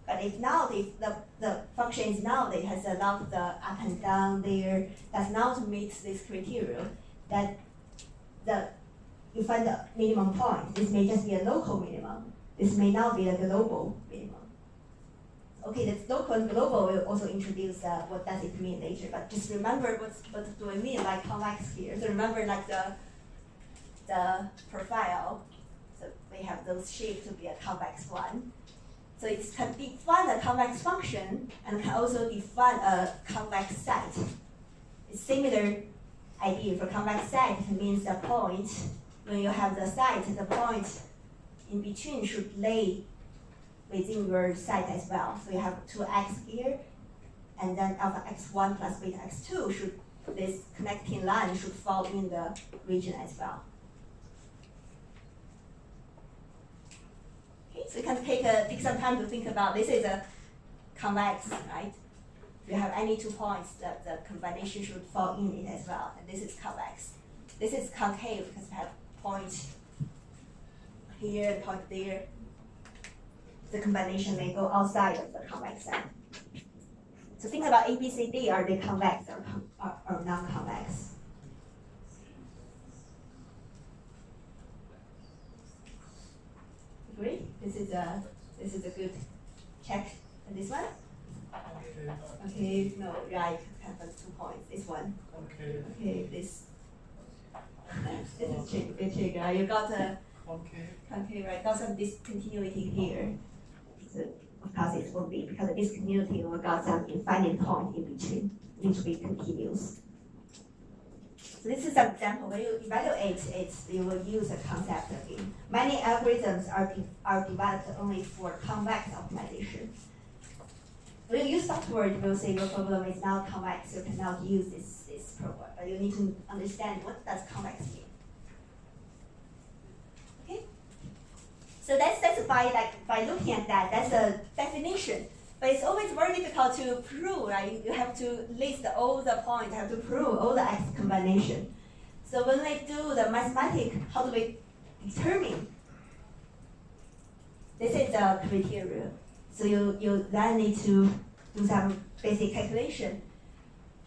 But if now the function is now that it has a lot of the up and down there, does not meet this criteria, that you find the minimum point. This may just be a local minimum. This may not be a global minimum. Okay, this local and global will also introduce what does it mean later. But just remember what do we mean by convex here. So remember like the profile. So we have those shapes to be a convex one. So it can define a convex function and can also define a convex set. It's similar idea for convex set. It means the point, when you have the set, the point in between should lay within your set as well. So you have 2x here, and then alpha x1 plus beta x2 this connecting line should fall in the region as well. So you can take some time to think about this is a convex, right? If you have any 2 points, the combination should fall in it as well. And this is convex. This is concave because we have point here and point there. The combination may go outside of the convex set. So think about A, B, C, D. Are they convex or non-convex? Agree? This is a good check. And this one? Okay, no, right. Have 2 points. This one. Okay, this is trigger. You got a concave, right? Got some discontinuity here. So of course it won't be because the discontinuity we got some infinite point in between. It needs to be continuous. So this is an example. When you evaluate it, you will use a concept again. Many algorithms are developed only for convex optimization. When you use software, it will say your problem is not convex, you cannot use this program. But you need to understand what does convex mean. Okay? So that's specified by looking at that. That's a definition. But it's always very difficult to prove, right? You have to list all the points, you have to prove all the x combination. So when we do the mathematics, how do we determine? This is the criteria. So you then need to do some basic calculation.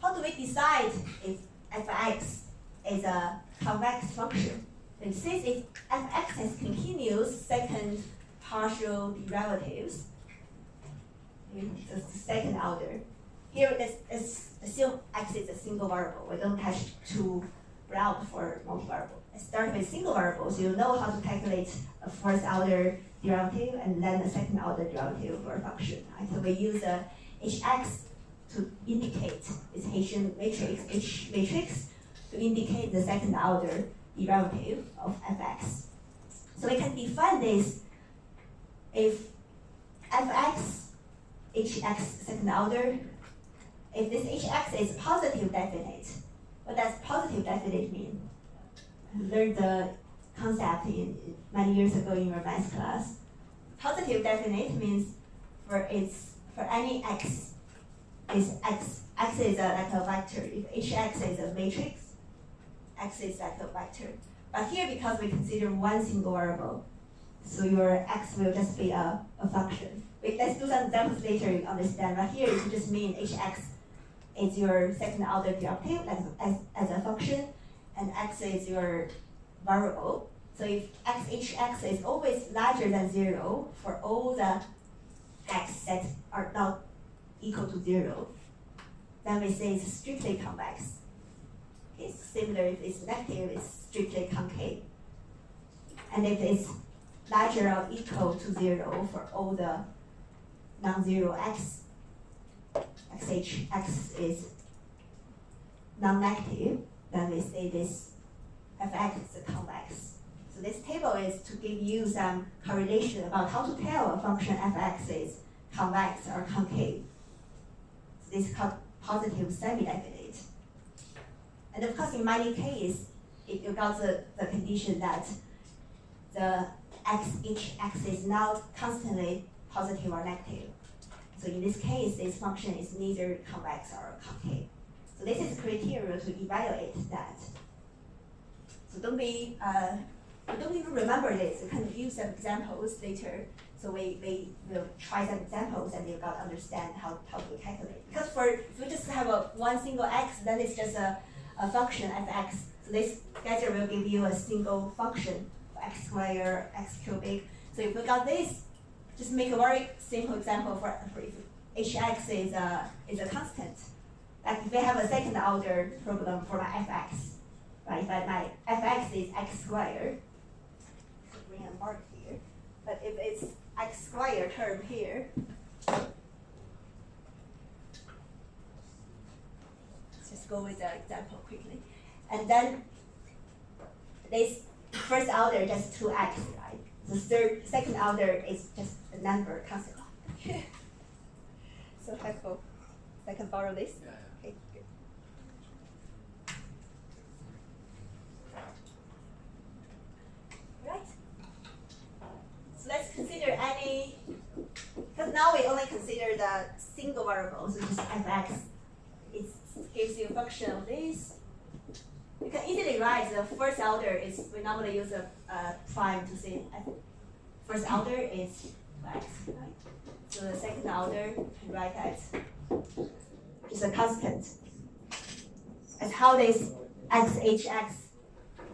How do we decide if fx is a convex function? And since if fx has continuous second partial derivatives, the second order. Here, assume x is a single variable. We don't have to route for multi-variable. Start with single variables. You know how to calculate a first order derivative and then a second order derivative for a function. Right? So we use hx to indicate this Hessian matrix, H matrix, to indicate the second order derivative of fx. So we can define this if fx hx second order, if this hx is positive definite. What does positive definite mean? I learned the concept many years ago in your math class. Positive definite means for any x is x is like a vector. If hx is a matrix, x is like a vector. But here, because we consider one single variable, so your x will just be a function. Let's do some examples later, you understand. But here it just means hx is your second order derivative as a function, and x is your variable. So if hx is always larger than 0 for all the x that are not equal to 0, then we say it's strictly convex. It's similar if it's negative, it's strictly concave. And if it's larger or equal to 0 for all the non-zero x, x is non-negative, then we say this fx is convex. So this table is to give you some correlation about how to tell a function fx is convex or concave. So this is called positive semi-definite. And of course, in many cases, if you got the condition that the hx is not constantly positive or negative. So in this case, this function is neither convex or concave. So this is criteria to evaluate that. So don't even remember this. You can use some examples later. So we will try some examples and you got to understand how to calculate. Because if we just have one single x, then it's just a function fx. So this schedule will give you a single function for x squared, x cubic. So if we got this, just make a very simple example for if hx is a constant. Like if we have a second order problem for my fx, right? If my fx is x squared, bring a mark here. But if it's x squared term here, let's just go with the example quickly. And then this first order just 2x, right? The second order is just a number constant. So helpful. I can borrow this? Yeah. Okay, good. Right. So let's consider any, because now we only consider the single variables, which is fx. It gives you a function of this. You can easily write the first order is, we normally use a prime to say first order is x, right? So the second order, you can write as is a constant. That's how this xhx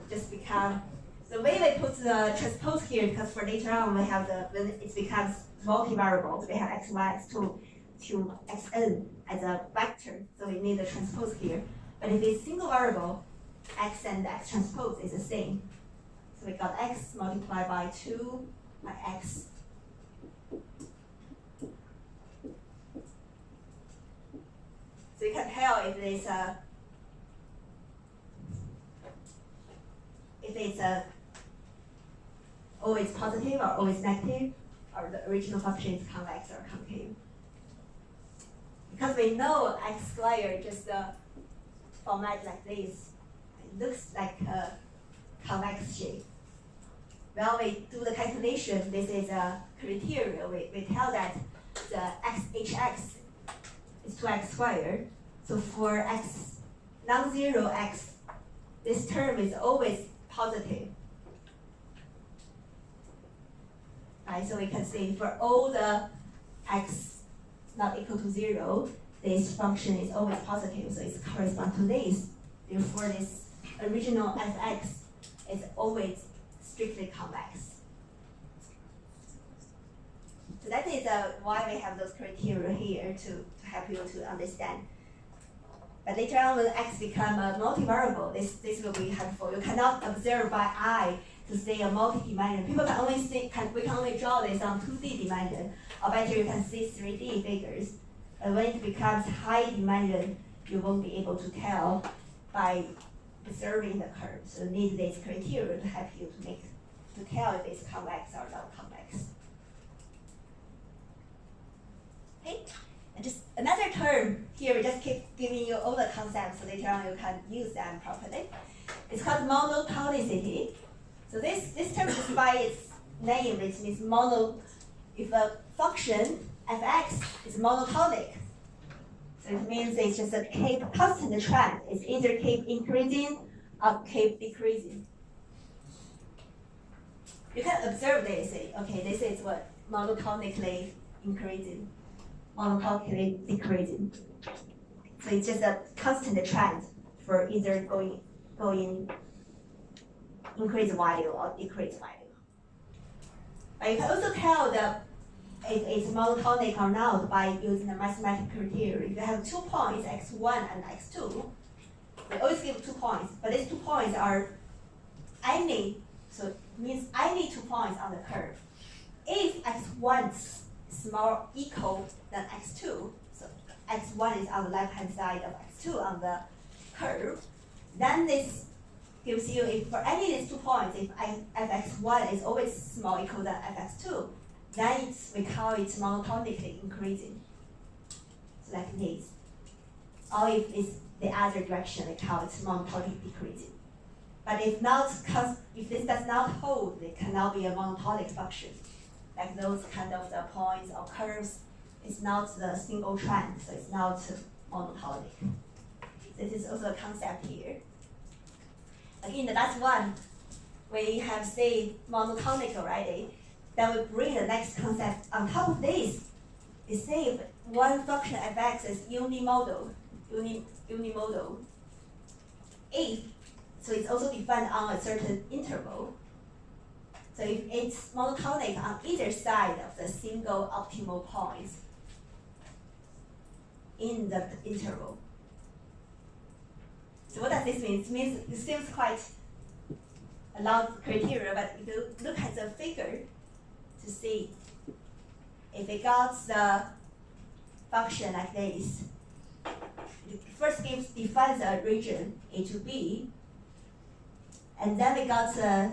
just become, the way we put the transpose here, because for later on we have when it becomes multi-variables, we have x1, x2 to xn as a vector, so we need the transpose here. But if it's single variable, x and x transpose is the same. So we got x multiplied by 2 by x. So you can tell if it's always positive or always negative, or the original function is convex or concave. Because we know x squared just format like this. It looks like a convex shape. When we do the calculation, this is a criteria. We tell that the xhx is 2x squared. So for x non-zero x, this term is always positive. Right, so we can say for all the x not equal to 0, this function is always positive, so it corresponds to this. Therefore, this original fx is always strictly convex. So that is why we have those criteria here to help you to understand. But later on, when x become a multivariable, this will be helpful. You cannot observe by eye to say a multi-dimension. People can only see, we can only draw this on 2D dimension, or better you can see 3D figures. But when it becomes high dimension, you won't be able to tell by observing the curve. So you need this criteria to help you to tell if it's convex or not convex. Okay, and just another term here, we just keep giving you all the concepts so later on you can use them properly. It's called monotonicity. So this term just by its name, which means if a function fx is monotonic, so it means it's just a keep constant trend. It's either keep increasing or keep decreasing. You can observe this. Okay, this is what monotonically increasing, monotonically decreasing. So it's just a constant trend for either going increase value or decrease value. But you can also tell if it's monotonic or not by using the mathematical criteria. If you have 2 points, x1 and x2, we always give 2 points, but these 2 points are any, so it means any 2 points on the curve. If x1 is more equal than x2, so x1 is on the left-hand side of x2 on the curve, then this gives you, if for any of these 2 points, if fx1 is always small equal than fx2, then we call it monotonically increasing. So like this. Or if it's the other direction, we call it monotonically decreasing. But if this does not hold, it cannot be a monotonic function. Like those kind of the points or curves, it's not the single trend, so it's not monotonic. This is also a concept here. Again, the last one, we have say monotonic already. Then we bring the next concept on top of this. Is say if one function f(x) is unimodal, if so it's also defined on a certain interval. So if it's monotonic on either side of the single optimal points in the interval. So what does this mean? It means it seems quite a lot of criteria, but if you look at the figure to see if it got the function like this, it first defines a region A to B, and then we got the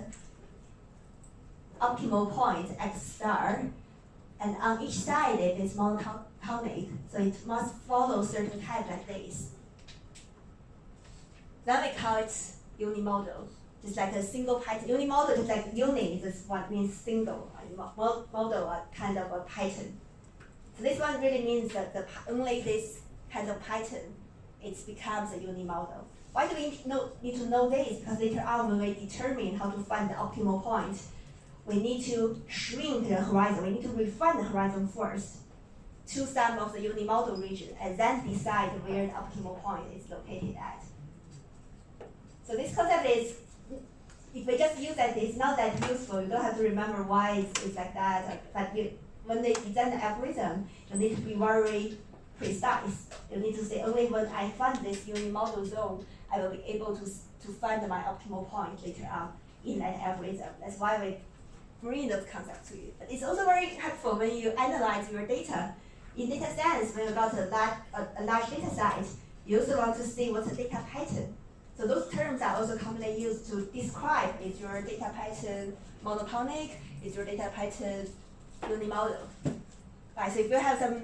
optimal point x star, and on each side if it's monotonic, so it must follow certain type like this. Then we call it unimodal, just like a single pattern. Unimodal is like uni, this one means single. Model a kind of a pattern. So this one really means that only this kind of pattern, it becomes a unimodal. Why do we need to know this? Because later on when we determine how to find the optimal point, we need to shrink the horizon. We need to refine the horizon first to some of the unimodal region, and then decide where the optimal point is located at. So this concept is, if we just use that, it's not that useful. You don't have to remember why it's like that. But when they design the algorithm, you need to be very precise. You need to say, only when I find this unimodal zone, I will be able to find my optimal point later on in that algorithm. That's why we bring those concepts to you. But it's also very helpful when you analyze your data. In data science, when you got a large data set, you also want to see what's the data pattern. So those terms are also commonly used to describe is your data pattern monotonic, is your data pattern unimodal. Right, so if you have some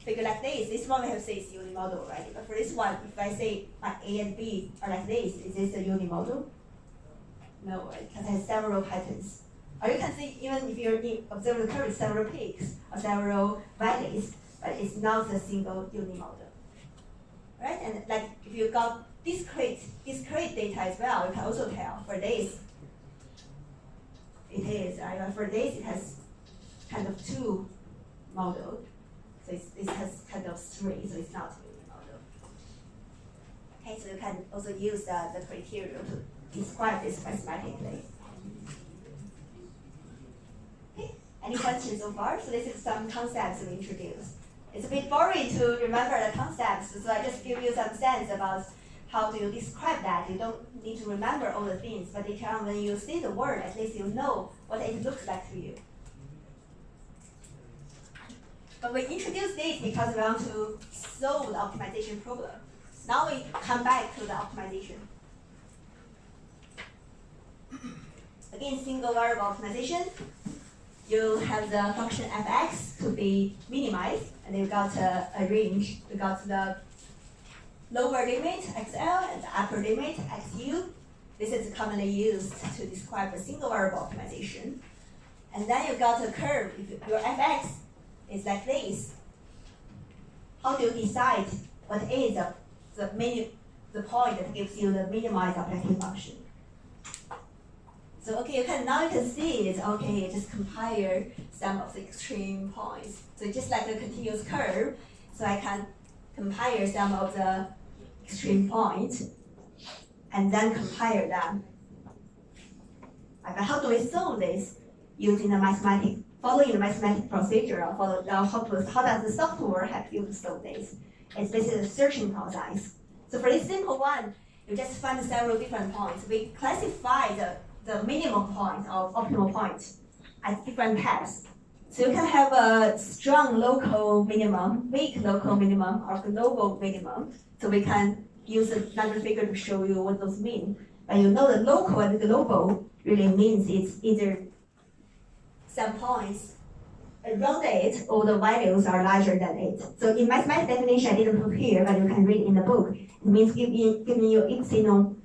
figure like this one we have to say is unimodal, right? But for this one, if I say my A and B are like this, is this a unimodal? No, right? Because it has several patterns. Or you can see even if you're observing the curve, it's several peaks or several valleys, but it's not a single unimodal. Right? And like if you got discrete data as well, you can also tell for this it is, right? For this it has kind of two models. So it has kind of three, so it's not unimodal. Okay, so you can also use the criteria to describe this mathematically. Okay, any questions so far? So this is some concepts we introduced. It's a bit boring to remember the concepts, so I just give you some sense about how do you describe that. You don't need to remember all the things, but later on when you see the word, at least you know what it looks like to you. But we introduced this because we want to solve the optimization problem. Now we come back to the optimization. Again, single variable optimization. You have the function f(x) to be minimized, and you've got a range. You got the lower limit xl and the upper limit xu. This is commonly used to describe a single variable optimization. And then you've got a curve. If your f(x) is like this, how do you decide what is the point that gives you the minimized objective function? So okay, now you can see it. Okay, just compare some of the extreme points. So just like a continuous curve, so I can compare some of the extreme points and then compare them. But how do we solve this? Using the following the mathematical procedure, or how does the software help you to solve this? It's basically a searching process. So for this simple one, you just find several different points. We classify the minimum point or optimal point as different types. So you can have a strong local minimum, weak local minimum, or global minimum. So we can use another figure to show you what those mean. But you know the local and global really means it's either some points around it or the values are larger than it. So in mathematical definition, I didn't put here, but you can read in the book. It means giving you epsilon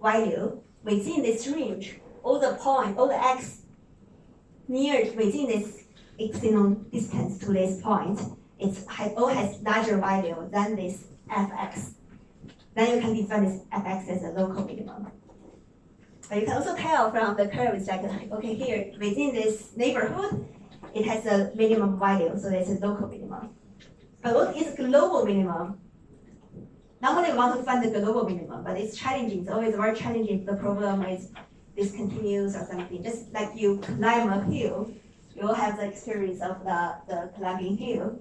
value within this range. All the x near within this epsilon distance to this point, all has larger value than this f(x). then you can define this fx as a local minimum. But you can also tell from the curve, it's like, okay, here, within this neighborhood, it has a minimum value, so it's a local minimum. But what is global minimum? Normally we want to find the global minimum, but it's challenging. It's always very challenging if the problem is discontinuous or something. Just like you climb a hill, you will have the experience of the climbing hill.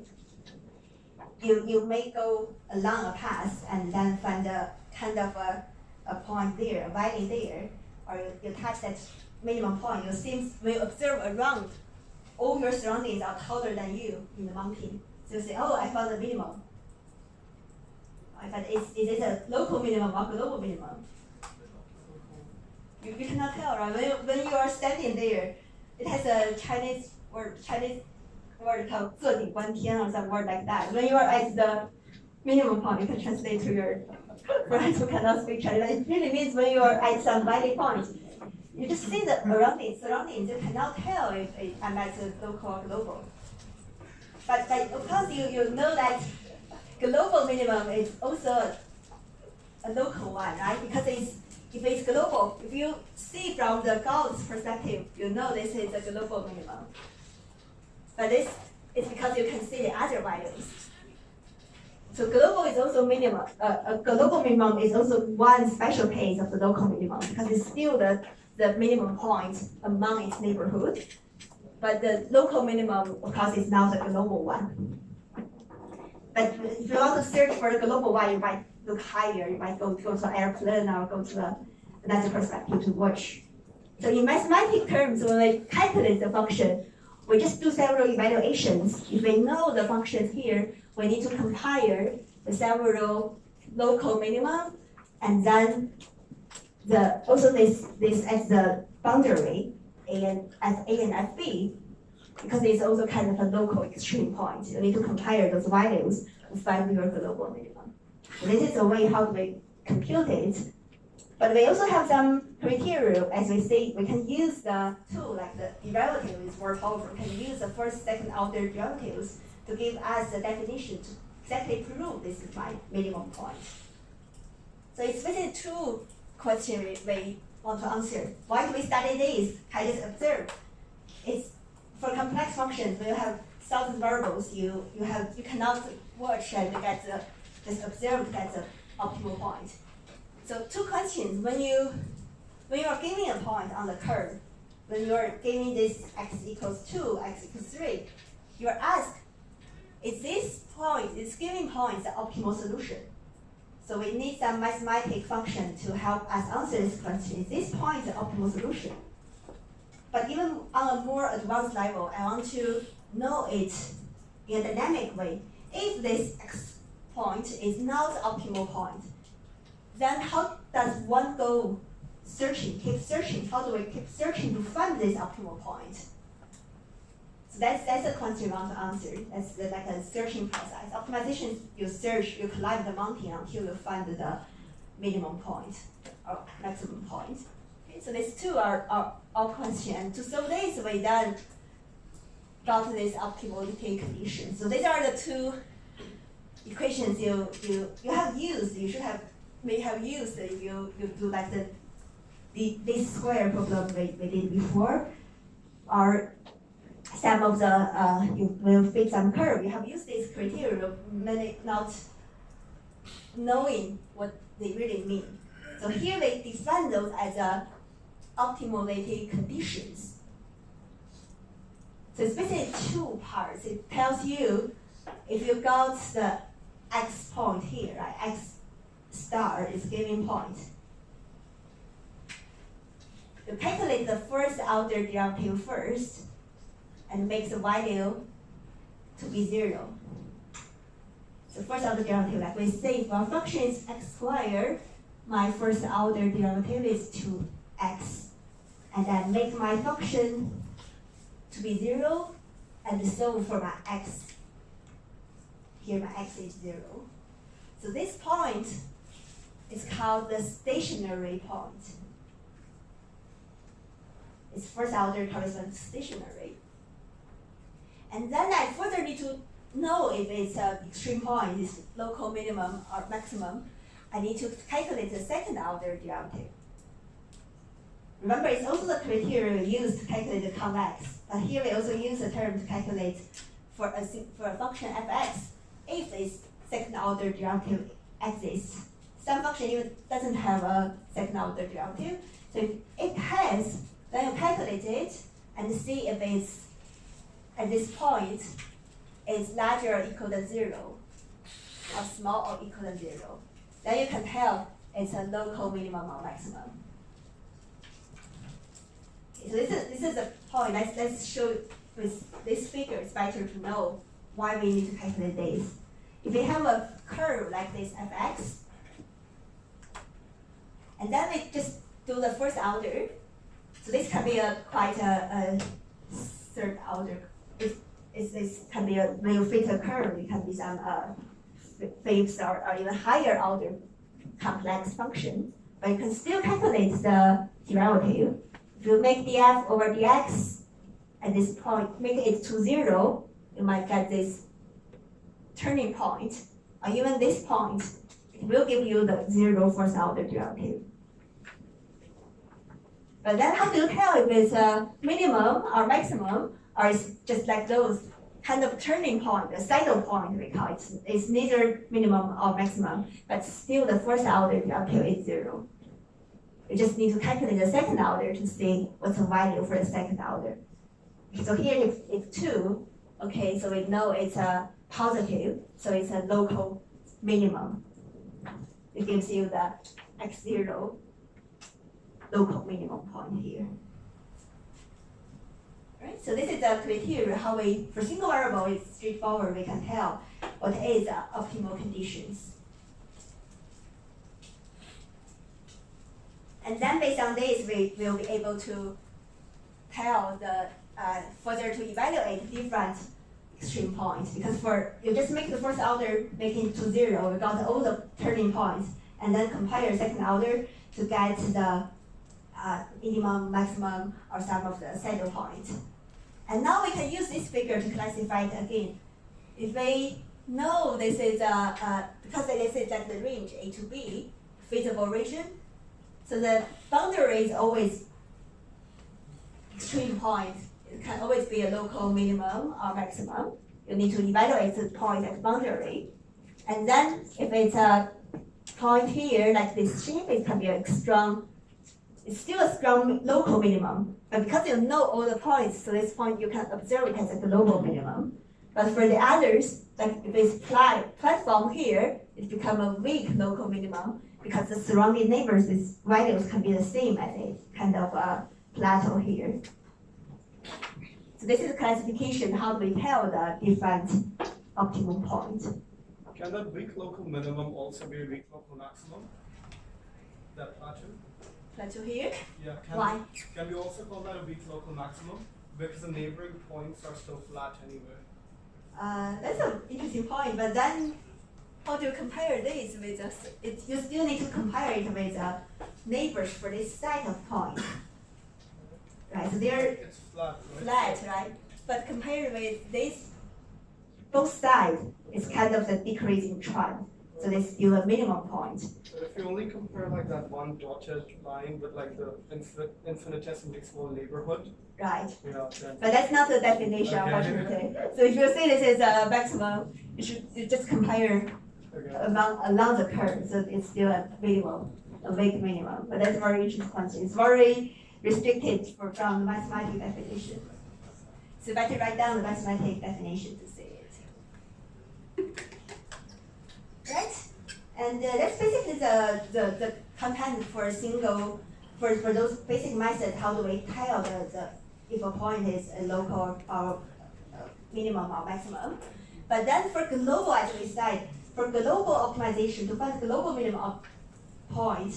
You may go along a path and then find a kind of a point there, a valley there, or you touch that minimum point. When you observe around, all your surroundings are taller than you in the mountain. So you say, oh, I found the minimum. But is it a local minimum or global minimum? You cannot tell, right? When you are standing there, it has a Chinese word called 坐顶观天 or some word like that. When you are at the minimum point, you can translate to your friends who cannot speak Chinese. It really means when you are at some valley point, you just see the surroundings. You cannot tell if I'm at a local or global. But of course, you know that global minimum is also a local one, right? Because if it's global, if you see from the God's perspective, you know this is a global minimum. But this is because you can see the other values. So global is also minimum. A global minimum is also one special case of the local minimum because it's still the minimum point among its neighborhood. But the local minimum, of course, is not a global one. But if you want to search for the global one, you might look higher. You might go to an airplane or go to another perspective to watch. So in mathematical terms, when we calculate the function, we just do several evaluations. If we know the functions here, we need to compare the several local minimum, and then also this as the boundary, and as A and FB, because it's also kind of a local extreme point. You need to compare those values to find your global minimum. So this is the way how we compute it. But we also have some criteria, as we say, we can use the tool, like the derivative is more powerful. We can use the first, second order derivatives to give us the definition to exactly prove this is my minimum point. So it's basically two questions we want to answer. Why do we study this? I just observe. It's for complex functions, when you have thousand variables, you cannot watch and just observe to get the optimal point. So two questions. When you are giving a point on the curve, when you are giving this x equals 2, x equals 3, you are asked, is this given point the optimal solution? So we need some mathematical function to help us answer this question. Is this point the optimal solution? But even on a more advanced level, I want to know it in a dynamic way. If this x point is not the optimal point, then how does one go searching, keep searching? How do we keep searching to find this optimal point? So that's the question you want to answer. That's like a searching process. Optimization, you search, you climb the mountain until you find the minimum point or maximum point. Okay, so these two are our question. To solve this, we then got this optimality condition. So these are the two equations you have used. You may have used if you do like this square problem we did before, or some of the you will fit some curve. You have used this criteria, many not knowing what they really mean. So here they define those as optimality conditions. So it's basically two parts. It tells you if you got the x point here, right? X star is given point. You calculate the first order derivative first and make the value to be 0. So first order derivative, like we say, if our function is x squared, my first order derivative is 2x. And then make my function to be 0 and solve for my x. Here my x is 0. So this point is called the stationary point. Its first order corresponds to stationary. And then I further need to know if it's an extreme point, is local minimum or maximum. I need to calculate the second order derivative. Remember, it's also the criteria used to calculate the convex. But here we also use the term to calculate for a function fx if this second order derivative exists. Some function even doesn't have a second order derivative. So if it has, then you calculate it and see if it's at this point is larger or equal to 0, or small or equal to 0. Then you can tell it's a local minimum or maximum. So this is the point. Let's show with this figure. It's better to know why we need to calculate this. If we have a curve like this fx, and then we just do the first order. So this can be quite a third order. This can be when you fit a curve, it can be some fifth or even higher order complex function. But you can still calculate the derivative. If you make df over dx at this point, make it to 0, you might get this turning point, or even this point. It will give you the 0 first order derivative. But then how do you tell if it's a minimum or maximum, or it's just like those kind of turning point, the saddle point we call it. It's neither minimum or maximum, but still the first order derivative is 0. You just need to calculate the second order to see what's the value for the second order. So here it's 2, okay, so we know it's a positive, so it's a local minimum. It gives you the x0 local minimum point here. Right? So this is the criteria how we, for single variable, it's straightforward, we can tell what is the optimal conditions. And then based on this, we will be able to tell the further to evaluate different extreme points. Because for you just make the first order, make it to 0, we got all the turning points, and then compare second order to get the minimum, maximum, or sum of the saddle point. And now we can use this figure to classify it again. If we know this is because this is at the range A to B, feasible region, so the boundary is always extreme point. It can always be a local minimum or maximum. You need to evaluate the point at boundary. And then if it's a point here, like this shape, it can be a strong, it's still a strong local minimum. But because you know all the points, so this point you can observe it as a global minimum. But for the others, like if it's platform here, it becomes a weak local minimum because the surrounding neighbors' values can be the same as a kind of a plateau here. So this is classification, how do we tell the different optimum point. Can that weak local minimum also be a weak local maximum? That plateau? Plateau here? Yeah. Why? Can we also call that a weak local maximum? Because the neighboring points are still flat anyway. That's an interesting point, but then how do you compare this with you still need to compare it with neighbors for this set of points. Right, so they're it's flat, right? But compared with this, both sides, it's kind of the decreasing trend. So there's still a minimum point. But if you only compare like that one dotted line with like the infinitesimally small neighborhood. Right. Yeah, but that's not the definition, unfortunately. So if you say this is a maximum, you just compare along the curve. So it's still a minimum, a weak minimum. But that's very interesting. It's very restricted from the mathematical definition. So better write down the mathematical definition to see it. Right? And that's basically the content for a single, for those basic methods, how do we tell if a point is a local or minimum or maximum. But then for global, as we said, for global optimization, to find the global minimum point,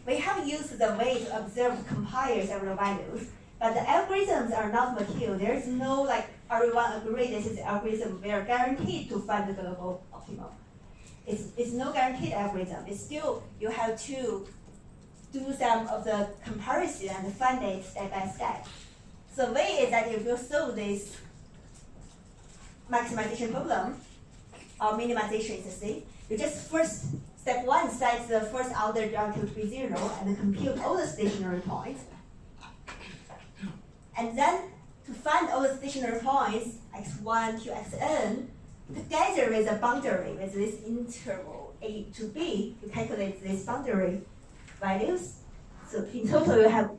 we have used the way to observe, compare several values. But the algorithms are not material. There's no, like, everyone agree this is the algorithm. We are guaranteed to find the global optimum. It's no guaranteed algorithm. It's still, you have to do some of the comparison and find it step by step. So the way is that if you solve this maximization problem, or minimization is the same, you just first step 1 sets the first order down to be 0 and compute all the stationary points. And then to find all the stationary points, x1 to xn, together with a boundary with this interval a to b, to calculate these boundary values. So in total, you have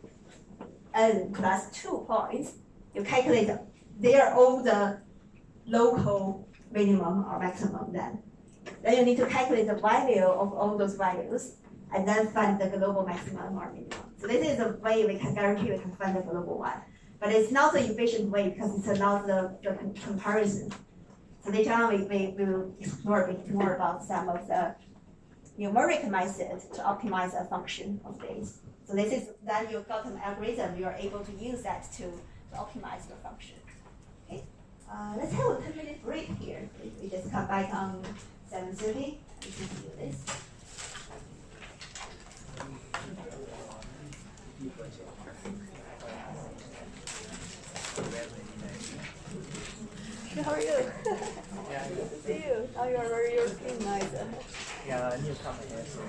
n plus 2 points. You calculate their all the local minimum or maximum then. Then you need to calculate the value of all those values and then find the global maximum or minimum. So this is a way we can guarantee we can find the global one. But it's not the efficient way because it's not the comparison. So later on we will explore a bit more about some of the numeric methods to optimize a function of this. So this is then you've got an algorithm, you are able to use that to optimize your function. Okay. Let's have a 10-minute break here. We just come back on 7:30 and continue this. How are you? Yeah. Good to see you. Now you are very European nice. Yeah, newcomer here. So.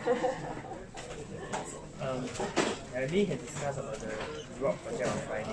We can discuss about the rock project on Friday.